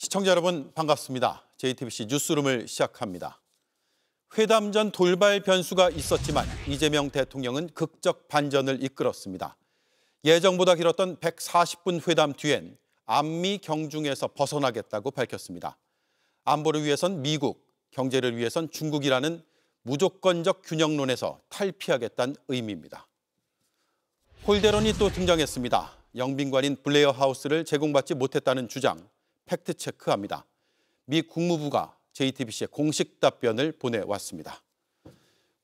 시청자 여러분 반갑습니다. JTBC 뉴스룸을 시작합니다. 회담 전 돌발 변수가 있었지만 이재명 대통령은 극적 반전을 이끌었습니다. 예정보다 길었던 140분 회담 뒤엔 안미 경중에서 벗어나겠다고 밝혔습니다. 안보를 위해선 미국, 경제를 위해선 중국이라는 무조건적 균형론에서 탈피하겠다는 의미입니다. 홀대론이 또 등장했습니다. 영빈관인 블레어 하우스를 제공받지 못했다는 주장, 팩트체크합니다. 미 국무부가 JTBC에 공식 답변을 보내왔습니다.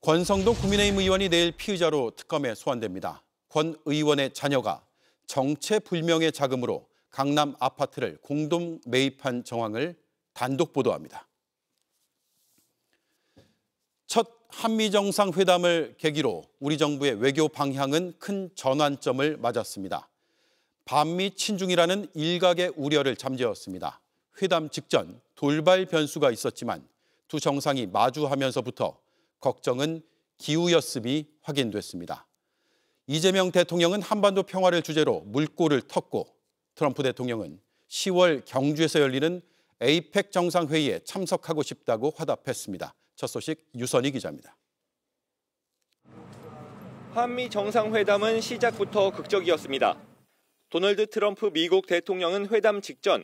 권성동 국민의힘 의원이 내일 피의자로 특검에 소환됩니다. 권 의원의 자녀가 정체불명의 자금으로 강남 아파트를 공동 매입한 정황을 단독 보도합니다. 첫 한미 정상회담을 계기로 우리 정부의 외교 방향은 큰 전환점을 맞았습니다. 반미 친중이라는 일각의 우려를 잠재웠습니다. 회담 직전 돌발 변수가 있었지만 두 정상이 마주하면서부터 걱정은 기우였음이 확인됐습니다. 이재명 대통령은 한반도 평화를 주제로 물꼬를 텄고 트럼프 대통령은 10월 경주에서 열리는 에이펙 정상회의에 참석하고 싶다고 화답했습니다. 첫 소식 유선희 기자입니다. 한미 정상회담은 시작부터 극적이었습니다. 도널드 트럼프 미국 대통령은 회담 직전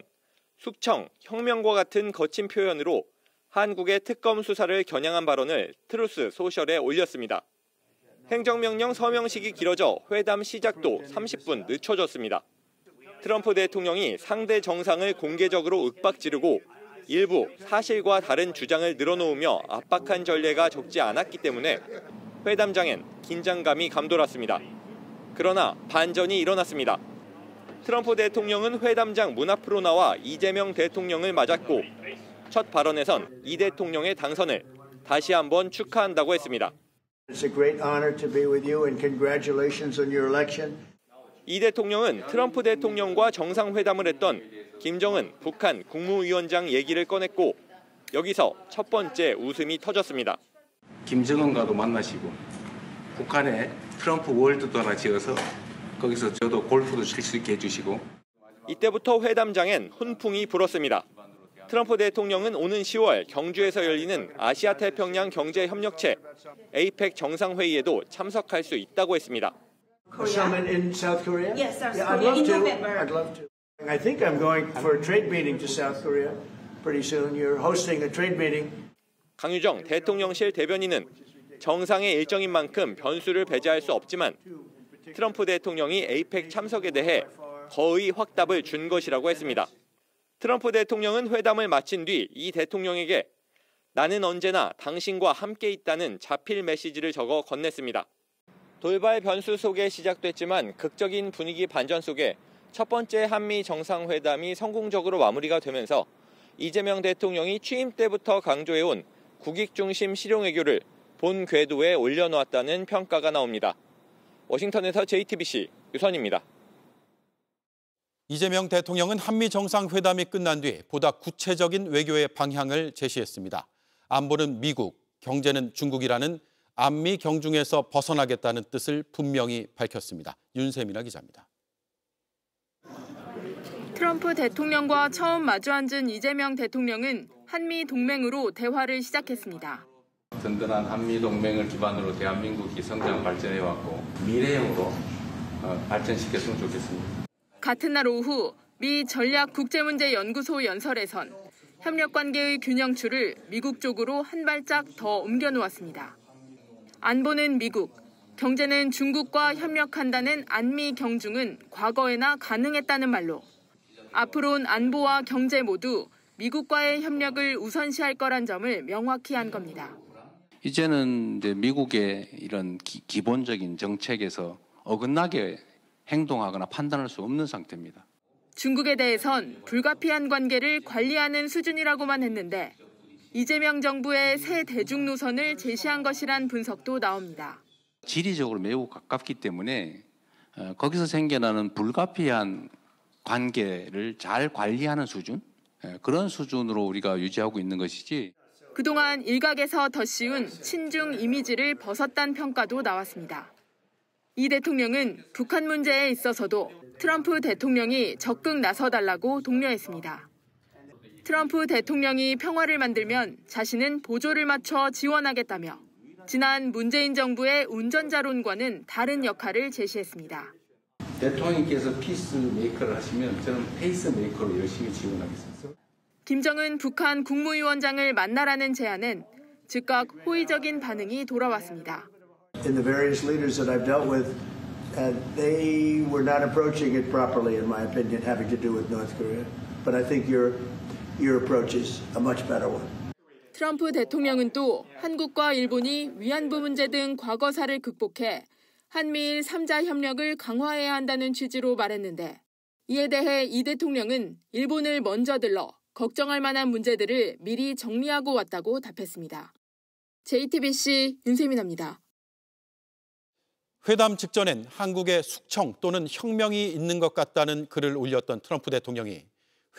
숙청, 혁명과 같은 거친 표현으로 한국의 특검 수사를 겨냥한 발언을 트루스 소셜에 올렸습니다. 행정명령 서명식이 길어져 회담 시작도 30분 늦춰졌습니다. 트럼프 대통령이 상대 정상을 공개적으로 윽박지르고 일부 사실과 다른 주장을 늘어놓으며 압박한 전례가 적지 않았기 때문에 회담장엔 긴장감이 감돌았습니다. 그러나 반전이 일어났습니다. 트럼프 대통령은 회담장 문 앞으로 나와 이재명 대통령을 맞았고 첫 발언에선 이 대통령의 당선을 다시 한번 축하한다고 했습니다. It's a great honor to be with you and congratulations on your election. 이 대통령은 트럼프 대통령과 정상회담을 했던 김정은 북한 국무위원장 얘기를 꺼냈고 여기서 첫 번째 웃음이 터졌습니다. 김정은과도 만나시고 북한에 트럼프 월드도 하나 지어서 거기서 저도 골프도 칠 수 있게 해주시고 이때부터 회담장엔 훈풍이 불었습니다. 트럼프 대통령은 오는 10월 경주에서 열리는 아시아태평양 경제협력체 에이펙 정상회의에도 참석할 수 있다고 했습니다. Summit in South Korea? Yes, South Yeah, I'd Korea love in to. November. I'd love to. I think I'm going for a trade meeting to South Korea pretty soon. You're hosting a trade meeting. 강유정 대통령실 대변인은 정상의 일정인 만큼 변수를 배제할 수 없지만 트럼프 대통령이 에이펙 참석에 대해 거의 확답을 준 것이라고 했습니다. 트럼프 대통령은 회담을 마친 뒤 이 대통령에게 나는 언제나 당신과 함께 있다는 자필 메시지를 적어 건넸습니다. 돌발 변수 속에 시작됐지만 극적인 분위기 반전 속에 첫 번째 한미 정상회담이 성공적으로 마무리가 되면서 이재명 대통령이 취임 때부터 강조해온 국익 중심 실용외교를 본 궤도에 올려놓았다는 평가가 나옵니다. 워싱턴에서 JTBC 유선입니다. 이재명 대통령은 한미 정상회담이 끝난 뒤 보다 구체적인 외교의 방향을 제시했습니다. 안보는 미국, 경제는 중국이라는 안미 경중에서 벗어나겠다는 뜻을 분명히 밝혔습니다. 윤세민아 기자입니다. 트럼프 대통령과 처음 마주 앉은 이재명 대통령은 한미 동맹으로 대화를 시작했습니다. 든든한 한미 동맹을 기반으로 대한민국이 성장 발전해왔고 미래형으로 발전시켰으면 좋겠습니다. 같은 날 오후 미 전략국제문제연구소 연설에선 협력관계의 균형추를 미국 쪽으로 한 발짝 더 옮겨놓았습니다. 안보는 미국, 경제는 중국과 협력한다는 안미 경중은 과거에나 가능했다는 말로 앞으로는 안보와 경제 모두 미국과의 협력을 우선시할 거란 점을 명확히 한 겁니다. 이제는 이제 미국의 이런 기본적인 정책에서 어긋나게 행동하거나 판단할 수 없는 상태입니다. 중국에 대해선 불가피한 관계를 관리하는 수준이라고만 했는데 이재명 정부의 새 대중 노선을 제시한 것이란 분석도 나옵니다. 지리적으로 매우 가깝기 때문에 거기서 생겨나는 불가피한 관계를 잘 관리하는 수준? 그런 수준으로 우리가 유지하고 있는 것이지. 그동안 일각에서 더 씌운 친중 이미지를 벗었다는 평가도 나왔습니다. 이 대통령은 북한 문제에 있어서도 트럼프 대통령이 적극 나서달라고 독려했습니다. 트럼프 대통령이 평화를 만들면 자신은 보조를 맞춰 지원하겠다며 지난 문재인 정부의 운전자론과는 다른 역할을 제시했습니다. 대통령께서 피스메이커를 하시면 저는 페이스메이커로 열심히 지원하겠습니다. 김정은 북한 국무위원장을 만나라는 제안은 즉각 호의적인 반응이 돌아왔습니다. In the various leaders that I've dealt with, they were not approaching it properly, in my opinion, having to do with North Korea. But I think your approach is a much better one. 트럼프 대통령은 또 한국과 일본이 위안부 문제 등 과거사를 극복해 한미일 3자 협력을 강화해야 한다는 취지로 말했는데 이에 대해 이 대통령은 일본을 먼저 들러 걱정할 만한 문제들을 미리 정리하고 왔다고 답했습니다. JTBC 윤세민입니다. 회담 직전엔 한국에 숙청 또는 혁명이 있는 것 같다는 글을 올렸던 트럼프 대통령이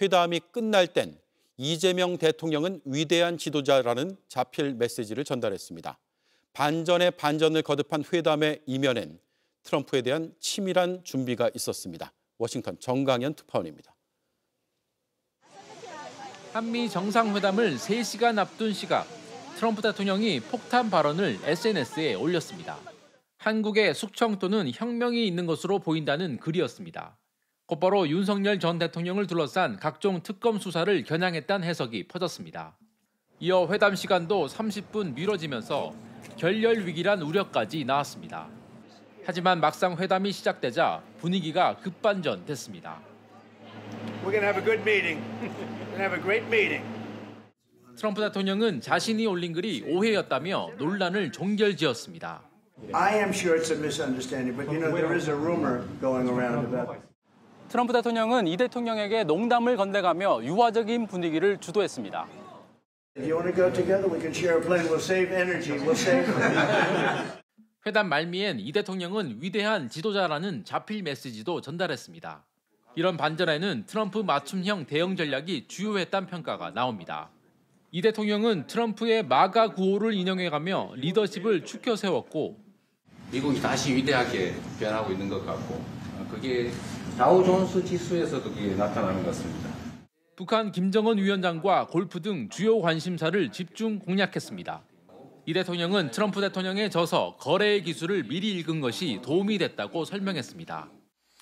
회담이 끝날 땐 이재명 대통령은 위대한 지도자라는 자필 메시지를 전달했습니다. 반전에 반전을 거듭한 회담의 이면엔 트럼프에 대한 치밀한 준비가 있었습니다. 워싱턴 정강현 특파원입니다. 한미 정상회담을 3시간 앞둔 시각, 트럼프 대통령이 폭탄 발언을 SNS에 올렸습니다. 한국에 숙청 또는 혁명이 있는 것으로 보인다는 글이었습니다. 곧바로 윤석열 전 대통령을 둘러싼 각종 특검 수사를 겨냥했다는 해석이 퍼졌습니다. 이어 회담 시간도 30분 미뤄지면서 결렬 위기란 우려까지 나왔습니다. 하지만 막상 회담이 시작되자 분위기가 급반전됐습니다. We're going to have a good meeting. We're going to have a great meeting. 트럼프 대통령은 자신이 올린 글이 오해였다며 논란을 종결지었습니다. I am sure it's a misunderstanding, but you know there is a rumor going around about it. 트럼프 대통령은 이 대통령에게 농담을 건네가며 유화적인 분위기를 주도했습니다. If you want to go together, we can share a plane. We'll save energy. We'll save. 회담 말미엔 이 대통령은 위대한 지도자라는 자필 메시지도 전달했습니다. 이런 반전에는 트럼프 맞춤형 대응 전략이 주요했다는 평가가 나옵니다. 이 대통령은 트럼프의 마가 구호를 인용해가며 리더십을 추켜 세웠고 미국이 다시 위대하게 변하고 있는 것 같고 그게 다우존스 지수에서도 그게 나타나는 것 같습니다. 북한 김정은 위원장과 골프 등 주요 관심사를 집중 공략했습니다. 이 대통령은 트럼프 대통령의 저서 거래의 기술을 미리 읽은 것이 도움이 됐다고 설명했습니다.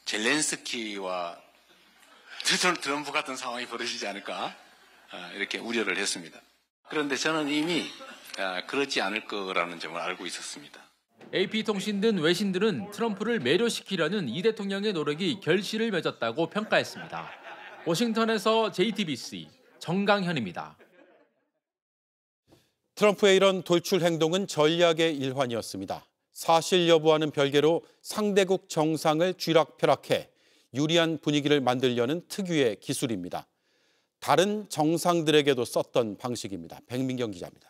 젤렌스키와 트럼프 같은 상황이 벌어지지 않을까 이렇게 우려를 했습니다. 그런데 저는 이미 그렇지 않을 거라는 점을 알고 있었습니다. AP통신 등 외신들은 트럼프를 매료시키려는 이 대통령의 노력이 결실을 맺었다고 평가했습니다. 워싱턴에서 JTBC 정강현입니다. 트럼프의 이런 돌출 행동은 전략의 일환이었습니다. 사실 여부와는 별개로 상대국 정상을 쥐락펴락해 유리한 분위기를 만들려는 특유의 기술입니다. 다른 정상들에게도 썼던 방식입니다. 백민경 기자입니다.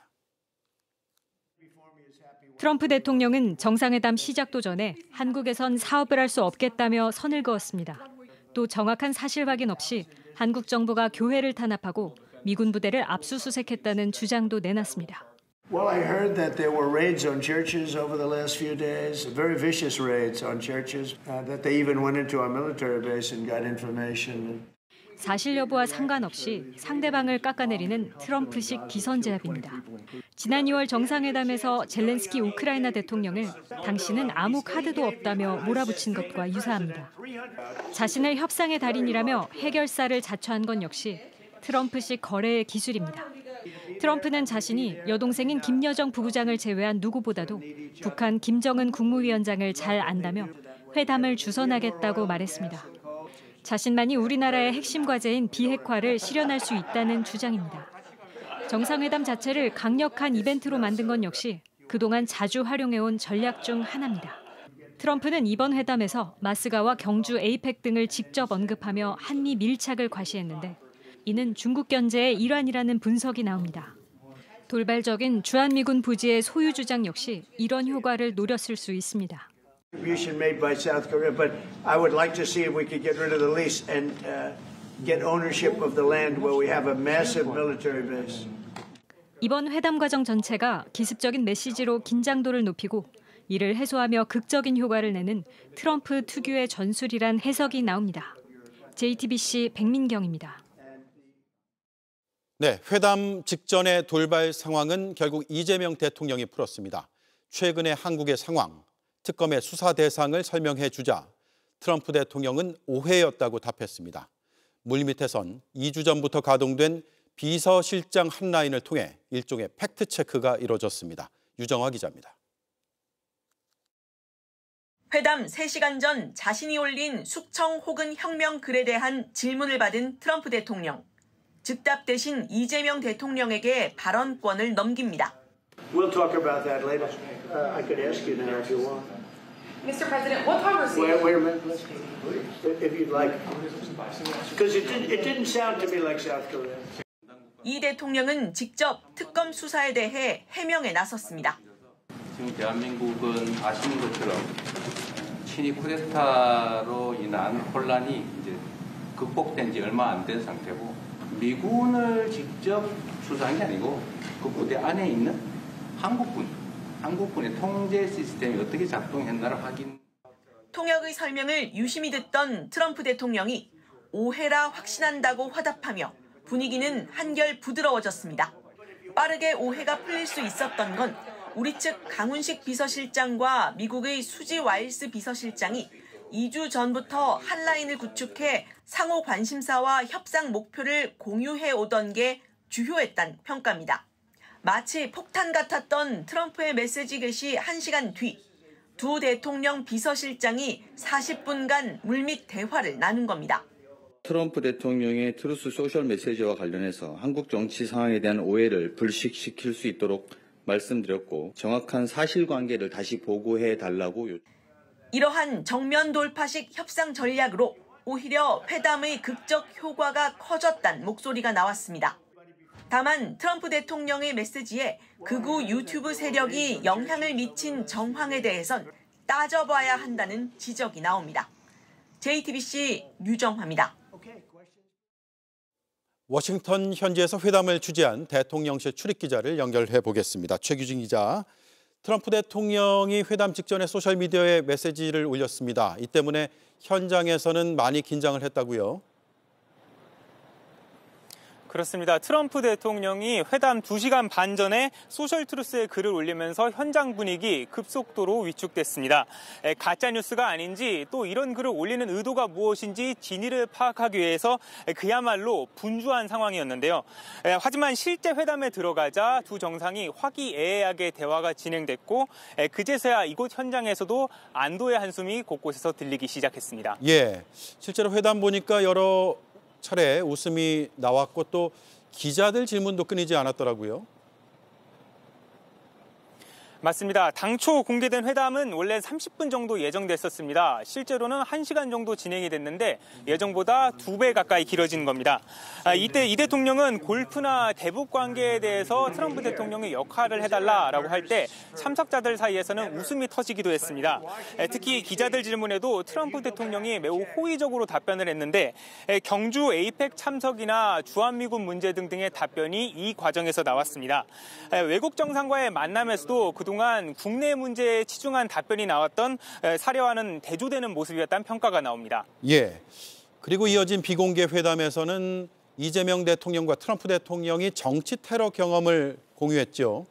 트럼프 대통령은 정상회담 시작도 전에 한국에선 사업을 할 수 없겠다며 선을 그었습니다. 또 정확한 사실 확인 없이 한국 정부가 교회를 탄압하고 미군 부대를 압수수색했다는 주장도 내놨습니다. Well, I heard that there were raids on churches over the last few days, very vicious raids on churches, that they even went into our military base and got information. 사실 여부와 상관없이 상대방을 깎아내리는 트럼프식 기선제압입니다. 지난 2월 정상회담에서 젤렌스키 우크라이나 대통령을 당신은 아무 카드도 없다며 몰아붙인 것과 유사합니다. 자신을 협상의 달인이라며 해결사를 자처한 건 역시 트럼프식 거래의 기술입니다. 트럼프는 자신이 여동생인 김여정 부부장을 제외한 누구보다도 북한 김정은 국무위원장을 잘 안다며 회담을 주선하겠다고 말했습니다. 자신만이 우리나라의 핵심 과제인 비핵화를 실현할 수 있다는 주장입니다. 정상회담 자체를 강력한 이벤트로 만든 건 역시 그동안 자주 활용해온 전략 중 하나입니다. 트럼프는 이번 회담에서 마스가와 경주 에이펙 등을 직접 언급하며 한미 밀착을 과시했는데 이는 중국 견제의 일환이라는 분석이 나옵니다. 돌발적인 주한미군 부지의 소유 주장 역시 이런 효과를 노렸을 수 있습니다. Contribution made by South Korea, but I would like to see if we could get rid of the lease and get ownership of the land where we have a massive military base. 이번 회담 과정 전체가 기습적인 메시지로 긴장도를 높이고 이를 해소하며 극적인 효과를 내는 트럼프 특유의 전술이란 해석이 나옵니다. JTBC 백민경입니다. 네, 회담 직전의 돌발 상황은 결국 이재명 대통령이 풀었습니다. 최근의 한국의 상황, 특검의 수사 대상을 설명해 주자 트럼프 대통령은 오해였다고 답했습니다. 물밑에선 2주 전부터 가동된 비서실장 핫라인을 통해 일종의 팩트체크가 이뤄졌습니다. 유정화 기자입니다. 회담 3시간 전 자신이 올린 숙청 혹은 혁명 글에 대한 질문을 받은 트럼프 대통령. 즉답 대신 이재명 대통령에게 발언권을 넘깁니다. We'll talk about that later. I could ask you now if you want. Mr. President, what conversation? Wait a minute, if you'd like. Because it didn't sound to me like South Korea. 이 대통령은 직접 특검 수사에 대해 해명에 나섰습니다. 지금 대한민국은 아시는 것처럼 친위 쿠데타로 인한 혼란이 이제 극복된 지 얼마 안 된 상태고 미군을 직접 수사한 게 아니고 그 부대 안에 있는 한국군의 통제 시스템이 어떻게 작동했나를 확인. 통역의 설명을 유심히 듣던 트럼프 대통령이 오해라 확신한다고 화답하며 분위기는 한결 부드러워졌습니다. 빠르게 오해가 풀릴 수 있었던 건 우리 측 강훈식 비서실장과 미국의 수지 와일스 비서실장이 2주 전부터 핫라인을 구축해 상호 관심사와 협상 목표를 공유해 오던 게 주요했다는 평가입니다. 마치 폭탄 같았던 트럼프의 메시지 게시 1시간 뒤, 두 대통령 비서실장이 40분간 물밑 대화를 나눈 겁니다. 트럼프 대통령의 트루스 소셜 메시지와 관련해서 한국 정치 상황에 대한 오해를 불식시킬 수 있도록 말씀드렸고 정확한 사실관계를 다시 보고해 달라고 이러한 정면 돌파식 협상 전략으로 오히려 회담의 극적 효과가 커졌다는 목소리가 나왔습니다. 다만 트럼프 대통령의 메시지에 극우 유튜브 세력이 영향을 미친 정황에 대해선 따져봐야 한다는 지적이 나옵니다. JTBC 유정화입니다. 워싱턴 현지에서 회담을 주재한 대통령실 출입기자를 연결해 보겠습니다. 최규진 기자, 트럼프 대통령이 회담 직전에 소셜미디어에 메시지를 올렸습니다. 이 때문에 현장에서는 많이 긴장을 했다고요? 그렇습니다. 트럼프 대통령이 회담 2시간 반 전에 소셜트루스에 글을 올리면서 현장 분위기 급속도로 위축됐습니다. 가짜뉴스가 아닌지 또 이런 글을 올리는 의도가 무엇인지 진위를 파악하기 위해서 그야말로 분주한 상황이었는데요. 하지만 실제 회담에 들어가자 두 정상이 화기애애하게 대화가 진행됐고 그제서야 이곳 현장에서도 안도의 한숨이 곳곳에서 들리기 시작했습니다. 예, 실제로 회담 보니까 여러 차례 웃음이 나왔고 또 기자들 질문도 끊이지 않았더라고요. 맞습니다. 당초 공개된 회담은 원래 30분 정도 예정됐었습니다. 실제로는 1시간 정도 진행이 됐는데 예정보다 2배 가까이 길어진 겁니다. 이때 이 대통령은 골프나 대북 관계에 대해서 트럼프 대통령의 역할을 해달라라고 할 때 참석자들 사이에서는 웃음이 터지기도 했습니다. 특히 기자들 질문에도 트럼프 대통령이 매우 호의적으로 답변을 했는데 경주 에이펙 참석이나 주한미군 문제 등등의 답변이 이 과정에서 나왔습니다. 외국 정상과의 만남에서도 그동안 국내 문제에 치중한 답변이 나왔던 사례와는 대조되는 모습이었다는 평가가 나옵니다. 예. 그리고 이어진 비공개 회담에서는 이재명 대통령과 트럼프 대통령이 정치 테러 경험을 공유했죠.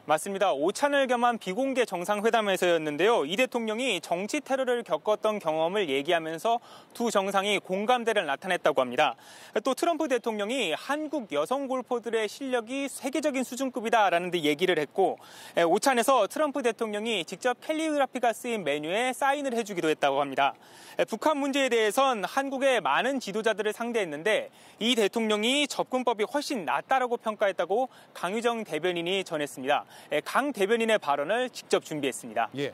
맞습니다. 오찬을 겸한 비공개 정상회담에서였는데요. 이 대통령이 정치 테러를 겪었던 경험을 얘기하면서 두 정상이 공감대를 나타냈다고 합니다. 또 트럼프 대통령이 한국 여성 골퍼들의 실력이 세계적인 수준급이다라는 데 얘기를 했고 오찬에서 트럼프 대통령이 직접 캘리그라피가 쓰인 메뉴에 사인을 해주기도 했다고 합니다. 북한 문제에 대해선 한국의 많은 지도자들을 상대했는데 이 대통령이 접근법이 훨씬 낫다라고 평가했다고 강유정 대변인이 전했습니다. 강 대변인의 발언을 직접 준비했습니다. 예.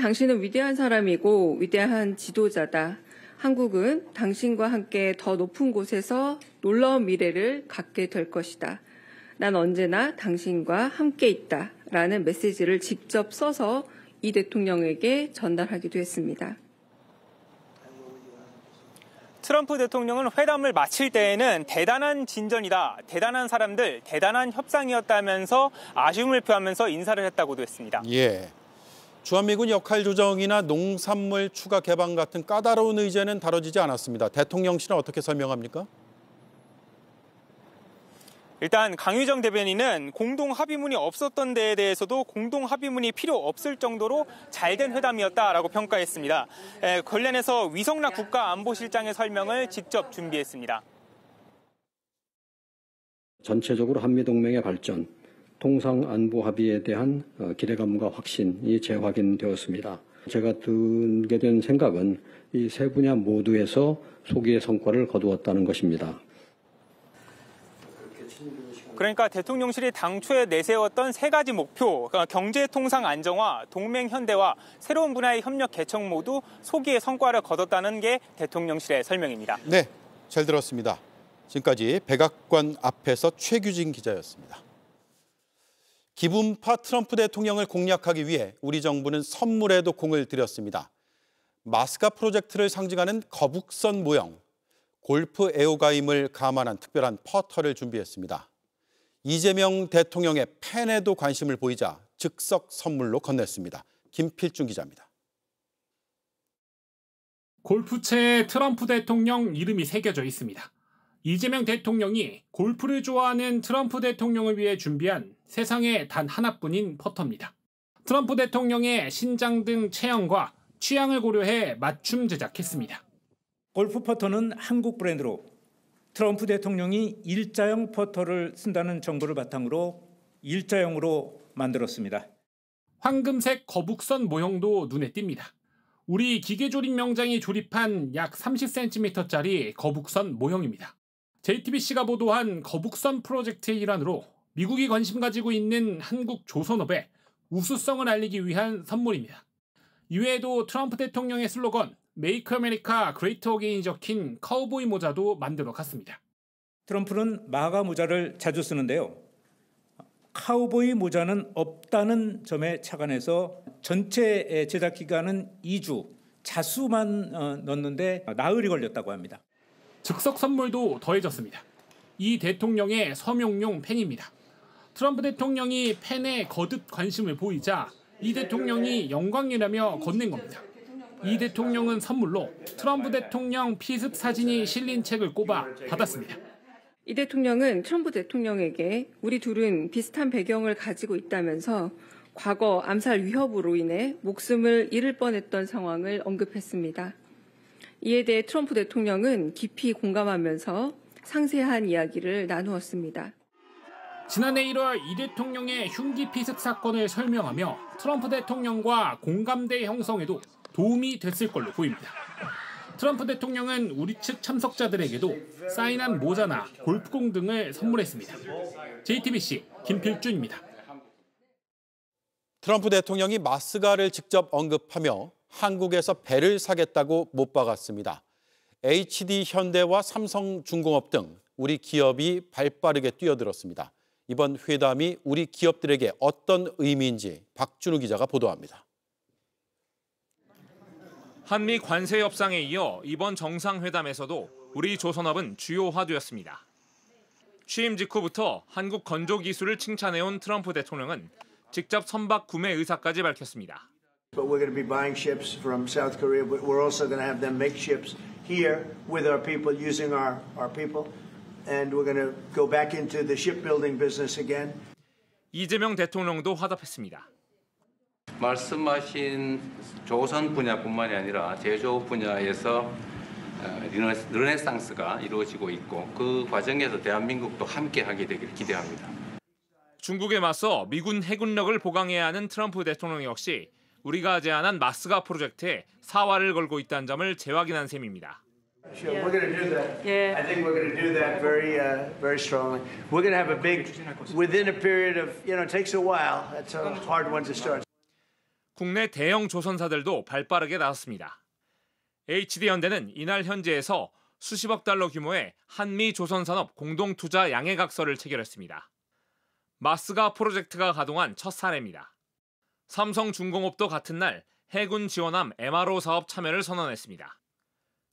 당신은 위대한 사람이고 위대한 지도자다. 한국은 당신과 함께 더 높은 곳에서 놀라운 미래를 갖게 될 것이다. 난 언제나 당신과 함께 있다. 라는 메시지를 직접 써서 이 대통령에게 전달하기도 했습니다. 트럼프 대통령은 회담을 마칠 때에는 대단한 진전이다, 대단한 사람들, 대단한 협상이었다면서 아쉬움을 표하면서 인사를 했다고도 했습니다. 예. 주한미군 역할 조정이나 농산물 추가 개방 같은 까다로운 의제는 다뤄지지 않았습니다. 대통령실은 어떻게 설명합니까? 일단 강유정 대변인은 공동 합의문이 없었던 데에 대해서도 공동 합의문이 필요 없을 정도로 잘된 회담이었다라고 평가했습니다. 관련해서 위성락 국가안보실장의 설명을 직접 준비했습니다. 전체적으로 한미동맹의 발전, 통상안보 합의에 대한 기대감과 확신이 재확인되었습니다. 제가 들게 된 생각은 이 세 분야 모두에서 소기의 성과를 거두었다는 것입니다. 그러니까 대통령실이 당초에 내세웠던 세 가지 목표, 그러니까 경제 통상 안정화, 동맹 현대화, 새로운 분야의 협력 개척 모두 소기의 성과를 거뒀다는 게 대통령실의 설명입니다. 네, 잘 들었습니다. 지금까지 백악관 앞에서 최규진 기자였습니다. 기분파 트럼프 대통령을 공략하기 위해 우리 정부는 선물에도 공을 들였습니다. 마스가 프로젝트를 상징하는 거북선 모형, 골프 애호가임을 감안한 특별한 퍼터를 준비했습니다. 이재명 대통령의 팬에도 관심을 보이자 즉석 선물로 건넸습니다. 김필중 기자입니다. 골프채에 트럼프 대통령 이름이 새겨져 있습니다. 이재명 대통령이 골프를 좋아하는 트럼프 대통령을 위해 준비한 세상에 단 하나뿐인 퍼터입니다. 트럼프 대통령의 신장 등 체형과 취향을 고려해 맞춤 제작했습니다. 골프 퍼터는 한국 브랜드로 트럼프 대통령이 일자형 퍼터를 쓴다는 정보를 바탕으로 일자형으로 만들었습니다. 황금색 거북선 모형도 눈에 띕니다. 우리 기계조립 명장이 조립한 약 30cm짜리 거북선 모형입니다. JTBC가 보도한 거북선 프로젝트의 일환으로 미국이 관심 가지고 있는 한국 조선업의 우수성을 알리기 위한 선물입니다. 이외에도 트럼프 대통령의 슬로건 메이크 아메리카 그레이트 어게인이 적힌 카우보이 모자도 만들어 갔습니다. 트럼프는 마가 모자를 자주 쓰는데요. 카우보이 모자는 없다는 점에 착안해서 전체 제작 기간은 2주, 자수만 넣는데 나흘이 걸렸다고 합니다. 즉석 선물도 더해졌습니다. 이 대통령의 서명용 펜입니다. 트럼프 대통령이 펜에 거듭 관심을 보이자 이 대통령이 영광이라며 건넨 겁니다. 이 대통령은 선물로 트럼프 대통령 피습 사진이 실린 책을 꼽아 받았습니다. 이 대통령은 트럼프 대통령에게 우리 둘은 비슷한 배경을 가지고 있다면서 과거 암살 위협으로 인해 목숨을 잃을 뻔했던 상황을 언급했습니다. 이에 대해 트럼프 대통령은 깊이 공감하면서 상세한 이야기를 나누었습니다. 지난해 1월 이 대통령의 흉기 피습 사건을 설명하며 트럼프 대통령과 공감대 형성에도 도움이 됐을 걸로 보입니다. 트럼프 대통령은 우리 측 참석자들에게도 사인한 모자나 골프공 등을 선물했습니다. JTBC 김필준입니다. 트럼프 대통령이 마스가를 직접 언급하며 한국에서 배를 사겠다고 못 박았습니다. HD 현대와 삼성중공업 등 우리 기업이 발빠르게 뛰어들었습니다. 이번 회담이 우리 기업들에게 어떤 의미인지 박준우 기자가 보도합니다. 한미 관세 협상에 이어 이번 정상회담에서도 우리 조선업은 주요 화두였습니다. 취임 직후부터 한국 건조 기술을 칭찬해온 트럼프 대통령은 직접 선박 구매 의사까지 밝혔습니다. But we're going to be buying ships from South Korea, but we're also going to have them make ships here with our people, using our people, and we're going to go back into the shipbuilding business again. 이재명 대통령도 화답했습니다. 말씀하신 조선 분야뿐만이 아니라 제조 분야에서 르네상스가 이루어지고 있고 그 과정에서 대한민국도 함께하게 되기를 기대합니다. 중국에 맞서 미군 해군력을 보강해야 하는 트럼프 대통령 역시 우리가 제안한 마스가 프로젝트에 사활을 걸고 있다는 점을 재확인한 셈입니다. Sure, we're going to do that. Yeah. I think we're going to do that very strongly. We're going to have a big, within a period of, it takes a while. That's a hard one to start. 국내 대형 조선사들도 발빠르게 나섰습니다. HD 현대는 이날 현지에서 수십억 달러 규모의 한미 조선산업 공동투자 양해각서를 체결했습니다. 마스가 프로젝트가 가동한 첫 사례입니다. 삼성중공업도 같은 날 해군 지원함 MRO 사업 참여를 선언했습니다.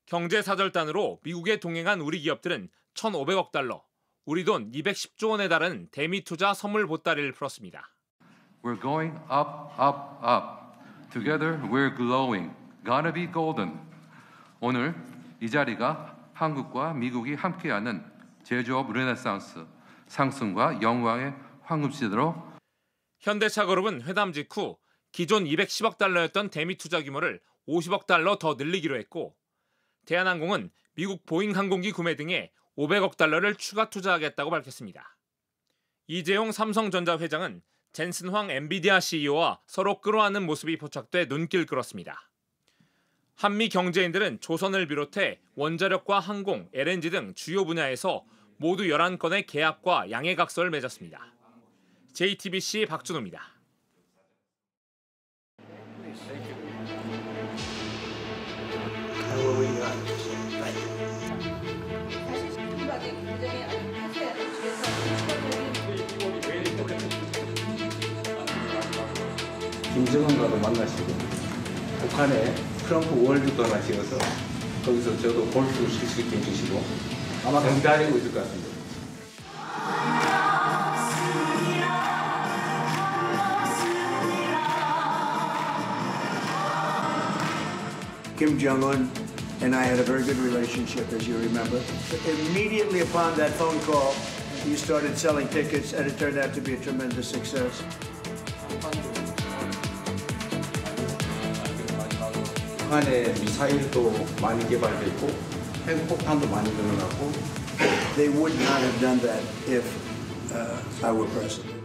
경제사절단으로 미국에 동행한 우리 기업들은 1,500억 달러, 우리 돈 210조 원에 달하는 대미 투자 선물 보따리를 풀었습니다. We're going up, up, up. Together we're glowing. Gonna be golden. 오늘 이 자리가 한국과 미국이 함께하는 제조업 르네상스, 상승과 영광의 황금시대로. 현대차 그룹은 회담 직후 기존 210억 달러였던 대미 투자 규모를 50억 달러 더 늘리기로 했고, 대한항공은 미국 보잉 항공기 구매 등에 500억 달러를 추가 투자하겠다고 밝혔습니다. 이재용 삼성전자 회장은 젠슨 황 엔비디아 CEO와 서로 끌어안는 모습이 포착돼 눈길 끌었습니다. 한미 경제인들은 조선을 비롯해 원자력과 항공, LNG 등 주요 분야에서 모두 11건의 계약과 양해각서를 맺었습니다. JTBC 박준호입니다. 김정은과도 만나시고 북한에 트럼프 월드도 하시어서 거기서 저도 골프 칠 수 있게 해주시고 아마 기다리고 있을 것 같습니다. Kim Jong-un and I had a very good relationship, as you remember. Immediately upon that phone call, you started selling tickets, and it turned out to be a tremendous success. 북한의 미사일도 많이 개발됐고 핵폭탄도 많이 늘어나고. They would not have done that if I were president.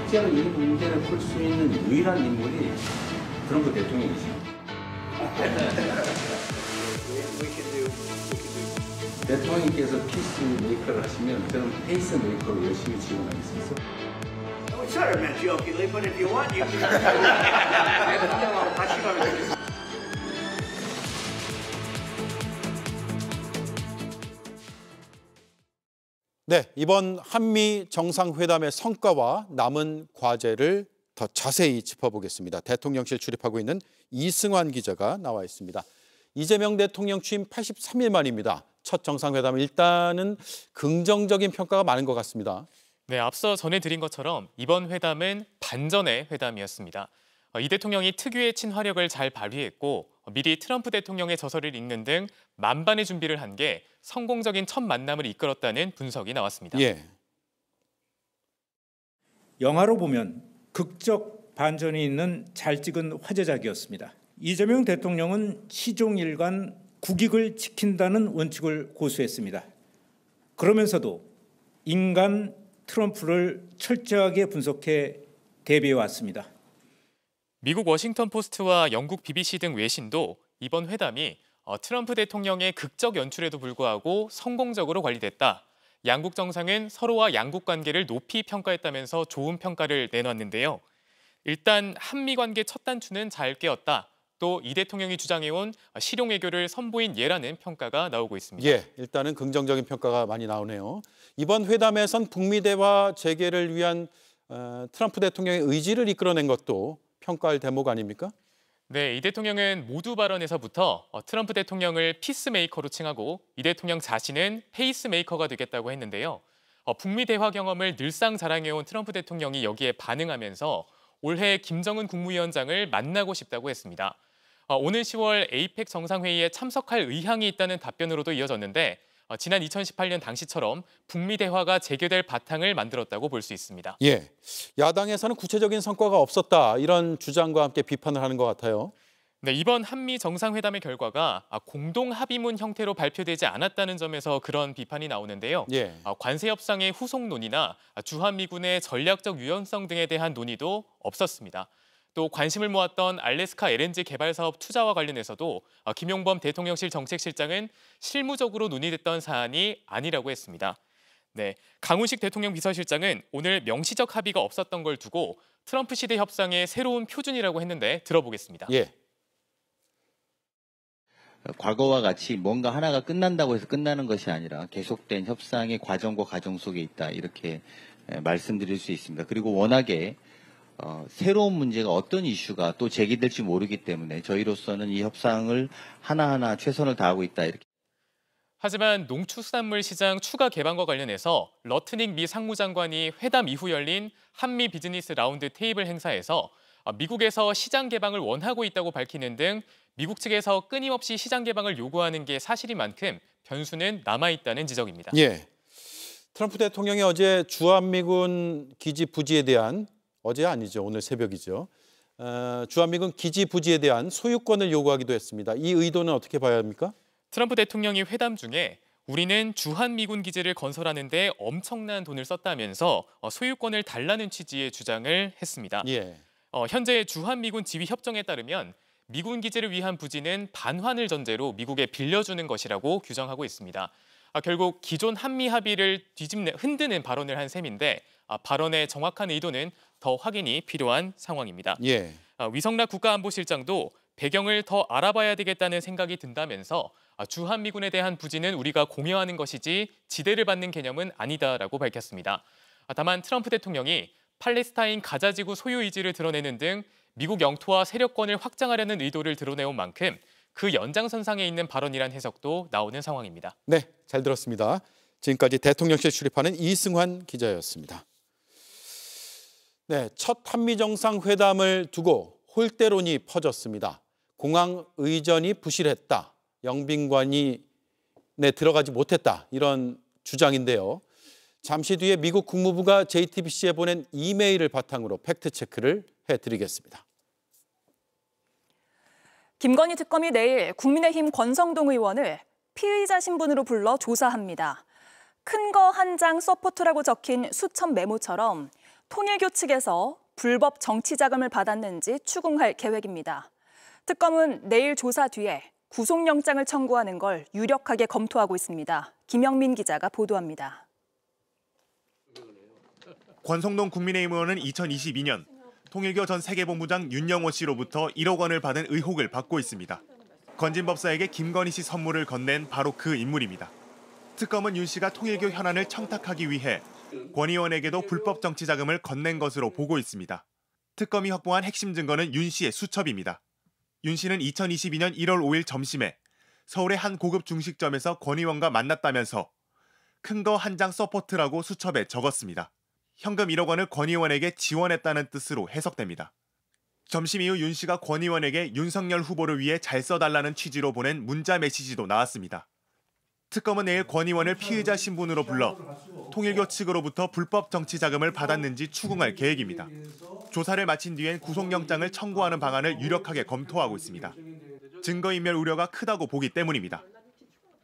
실제로 이 문제를 풀 수 있는 유일한 인물이 트럼프 대통령이십니다. 대통령께서 피스 메이커를 하시면 저는 페이스 메이커로 열심히 지원하겠습니다. It sort of meant jokingly, but if you want, you can. 대통령하고 같이 가면 되겠습니다. 네, 이번 한미 정상회담의 성과와 남은 과제를 더 자세히 짚어보겠습니다. 대통령실 출입하고 있는 이승환 기자가 나와 있습니다. 이재명 대통령 취임 83일 만입니다. 첫 정상회담, 일단은 긍정적인 평가가 많은 것 같습니다. 네, 앞서 전해드린 것처럼 이번 회담은 반전의 회담이었습니다. 이 대통령이 특유의 친화력을 잘 발휘했고 미리 트럼프 대통령의 저서를 읽는 등 만반의 준비를 한 게 성공적인 첫 만남을 이끌었다는 분석이 나왔습니다. 예. 영화로 보면 극적 반전이 있는 잘 찍은 화제작이었습니다. 이재명 대통령은 시종일관 국익을 지킨다는 원칙을 고수했습니다. 그러면서도 인간 트럼프를 철저하게 분석해 대비해왔습니다. 미국 워싱턴 포스트와 영국 BBC 등 외신도 이번 회담이 트럼프 대통령의 극적 연출에도 불구하고 성공적으로 관리됐다. 양국 정상은 서로와 양국 관계를 높이 평가했다면서 좋은 평가를 내놨는데요. 일단 한미 관계 첫 단추는 잘 깨었다. 또 이 대통령이 주장해온 실용 외교를 선보인 예라는 평가가 나오고 있습니다. 예, 일단은 긍정적인 평가가 많이 나오네요. 이번 회담에선 북미 대화 재개를 위한 트럼프 대통령의 의지를 이끌어낸 것도 평가할 대목 아닙니까? 네, 이 대통령은 모두 발언에서부터 트럼프 대통령을 피스메이커로 칭하고 이 대통령 자신은 페이스메이커가 되겠다고 했는데요. 북미 대화 경험을 늘상 자랑해온 트럼프 대통령이 여기에 반응하면서 올해 김정은 국무위원장을 만나고 싶다고 했습니다. 오늘 10월 에이펙 정상회의에 참석할 의향이 있다는 답변으로도 이어졌는데 지난 2018년 당시처럼 북미 대화가 재개될 바탕을 만들었다고 볼 수 있습니다. 예, 야당에서는 구체적인 성과가 없었다 이런 주장과 함께 비판을 하는 것 같아요. 네, 이번 한미 정상회담의 결과가 공동 합의문 형태로 발표되지 않았다는 점에서 그런 비판이 나오는데요. 예. 관세 협상의 후속 논의나 주한미군의 전략적 유연성 등에 대한 논의도 없었습니다. 또 관심을 모았던 알래스카 LNG 개발 사업 투자와 관련해서도 김용범 대통령실 정책실장은 실무적으로 논의됐던 사안이 아니라고 했습니다. 네, 강훈식 대통령 비서실장은 오늘 명시적 합의가 없었던 걸 두고 트럼프 시대 협상의 새로운 표준이라고 했는데 들어보겠습니다. 예. 과거와 같이 뭔가 하나가 끝난다고 해서 끝나는 것이 아니라 계속된 협상의 과정과 과정 속에 있다 이렇게 말씀드릴 수 있습니다. 그리고 워낙에 새로운 문제가 어떤 이슈가 또 제기될지 모르기 때문에 저희로서는 이 협상을 하나하나 최선을 다하고 있다 이렇게. 하지만 농축수산물 시장 추가 개방과 관련해서 러트닉 미 상무장관이 회담 이후 열린 한미 비즈니스 라운드 테이블 행사에서 미국에서 시장 개방을 원하고 있다고 밝히는 등 미국 측에서 끊임없이 시장 개방을 요구하는 게 사실인 만큼 변수는 남아있다는 지적입니다. 예. 트럼프 대통령이 어제 주한미군 기지 부지에 대한, 어제 아니죠, 오늘 새벽이죠. 주한미군 기지 부지에 대한 소유권을 요구하기도 했습니다. 이 의도는 어떻게 봐야 합니까? 트럼프 대통령이 회담 중에 우리는 주한미군 기지를 건설하는 데 엄청난 돈을 썼다면서 소유권을 달라는 취지의 주장을 했습니다. 예. 현재 주한미군 지휘 협정에 따르면 미군 기지를 위한 부지는 반환을 전제로 미국에 빌려주는 것이라고 규정하고 있습니다. 결국 기존 한미 합의를 흔드는 발언을 한 셈인데 발언의 정확한 의도는 더 확인이 필요한 상황입니다. 예. 위성락 국가안보실장도 배경을 더 알아봐야 되겠다는 생각이 든다면서 주한미군에 대한 부지는 우리가 공여하는 것이지 지대를 받는 개념은 아니다라고 밝혔습니다. 다만 트럼프 대통령이 팔레스타인 가자지구 소유 의지를 드러내는 등 미국 영토와 세력권을 확장하려는 의도를 드러내온 만큼 그 연장선상에 있는 발언이란 해석도 나오는 상황입니다. 네, 잘 들었습니다. 지금까지 대통령실 출입하는 이승환 기자였습니다. 네, 첫 한미 정상회담을 두고 홀대론이 퍼졌습니다. 공항 의전이 부실했다, 영빈관이 들어가지 못했다, 이런 주장인데요. 잠시 뒤에 미국 국무부가 JTBC에 보낸 이메일을 바탕으로 팩트체크를 해드리겠습니다. 김건희 특검이 내일 국민의힘 권성동 의원을 피의자 신분으로 불러 조사합니다. 큰 거 한 장 서포트라고 적힌 수첩 메모처럼 통일교 측에서 불법 정치 자금을 받았는지 추궁할 계획입니다. 특검은 내일 조사 뒤에 구속영장을 청구하는 걸 유력하게 검토하고 있습니다. 김영민 기자가 보도합니다. 권성동 국민의힘 의원은 2022년 통일교 전 세계본부장 윤영호 씨로부터 1억 원을 받은 의혹을 받고 있습니다. 건진법사에게 김건희 씨 선물을 건넨 바로 그 인물입니다. 특검은 윤 씨가 통일교 현안을 청탁하기 위해 권 의원에게도 불법 정치 자금을 건넨 것으로 보고 있습니다. 특검이 확보한 핵심 증거는 윤 씨의 수첩입니다. 윤 씨는 2022년 1월 5일 점심에 서울의 한 고급 중식점에서 권 의원과 만났다면서 큰 거 한 장 서포트라고 수첩에 적었습니다. 현금 1억 원을 권 의원에게 지원했다는 뜻으로 해석됩니다. 점심 이후 윤 씨가 권 의원에게 윤석열 후보를 위해 잘 써달라는 취지로 보낸 문자 메시지도 나왔습니다. 특검은 내일 권 의원을 피의자 신분으로 불러 통일교 측으로부터 불법 정치 자금을 받았는지 추궁할 계획입니다. 조사를 마친 뒤엔 구속영장을 청구하는 방안을 유력하게 검토하고 있습니다. 증거인멸 우려가 크다고 보기 때문입니다.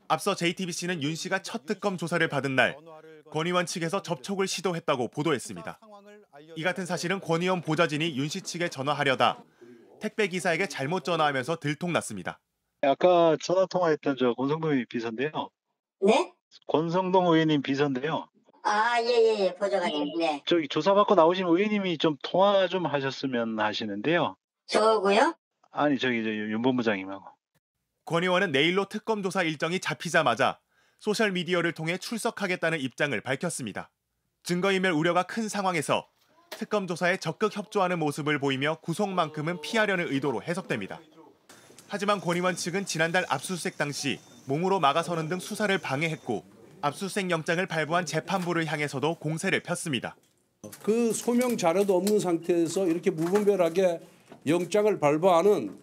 앞서 JTBC는 윤 씨가 첫 특검 조사를 받은 날 권 의원 측에서 접촉을 시도했다고 보도했습니다. 이 같은 사실은 권 의원 보좌진이 윤 씨 측에 전화하려다 택배 기사에게 잘못 전화하면서 들통났습니다. 아까 전화 통화했던 권성동 비서인데요. 네? 권성동 의원님 비서인데요. 아, 예, 보좌관님. 네. 저기 조사받고 나오신 의원님이 좀 통화 좀 하셨으면 하시는데요. 저고요? 아니, 윤 본부장님하고. 권 의원은 내일로 특검 조사 일정이 잡히자마자 소셜미디어를 통해 출석하겠다는 입장을 밝혔습니다. 증거인멸 우려가 큰 상황에서 특검 조사에 적극 협조하는 모습을 보이며 구속만큼은 피하려는 의도로 해석됩니다. 하지만 권 의원 측은 지난달 압수수색 당시 몸으로 막아서는 등 수사를 방해했고 압수수색 영장을 발부한 재판부를 향해서도 공세를 폈습니다. 그 소명 자료도 없는 상태에서 이렇게 무분별하게 영장을 발부하는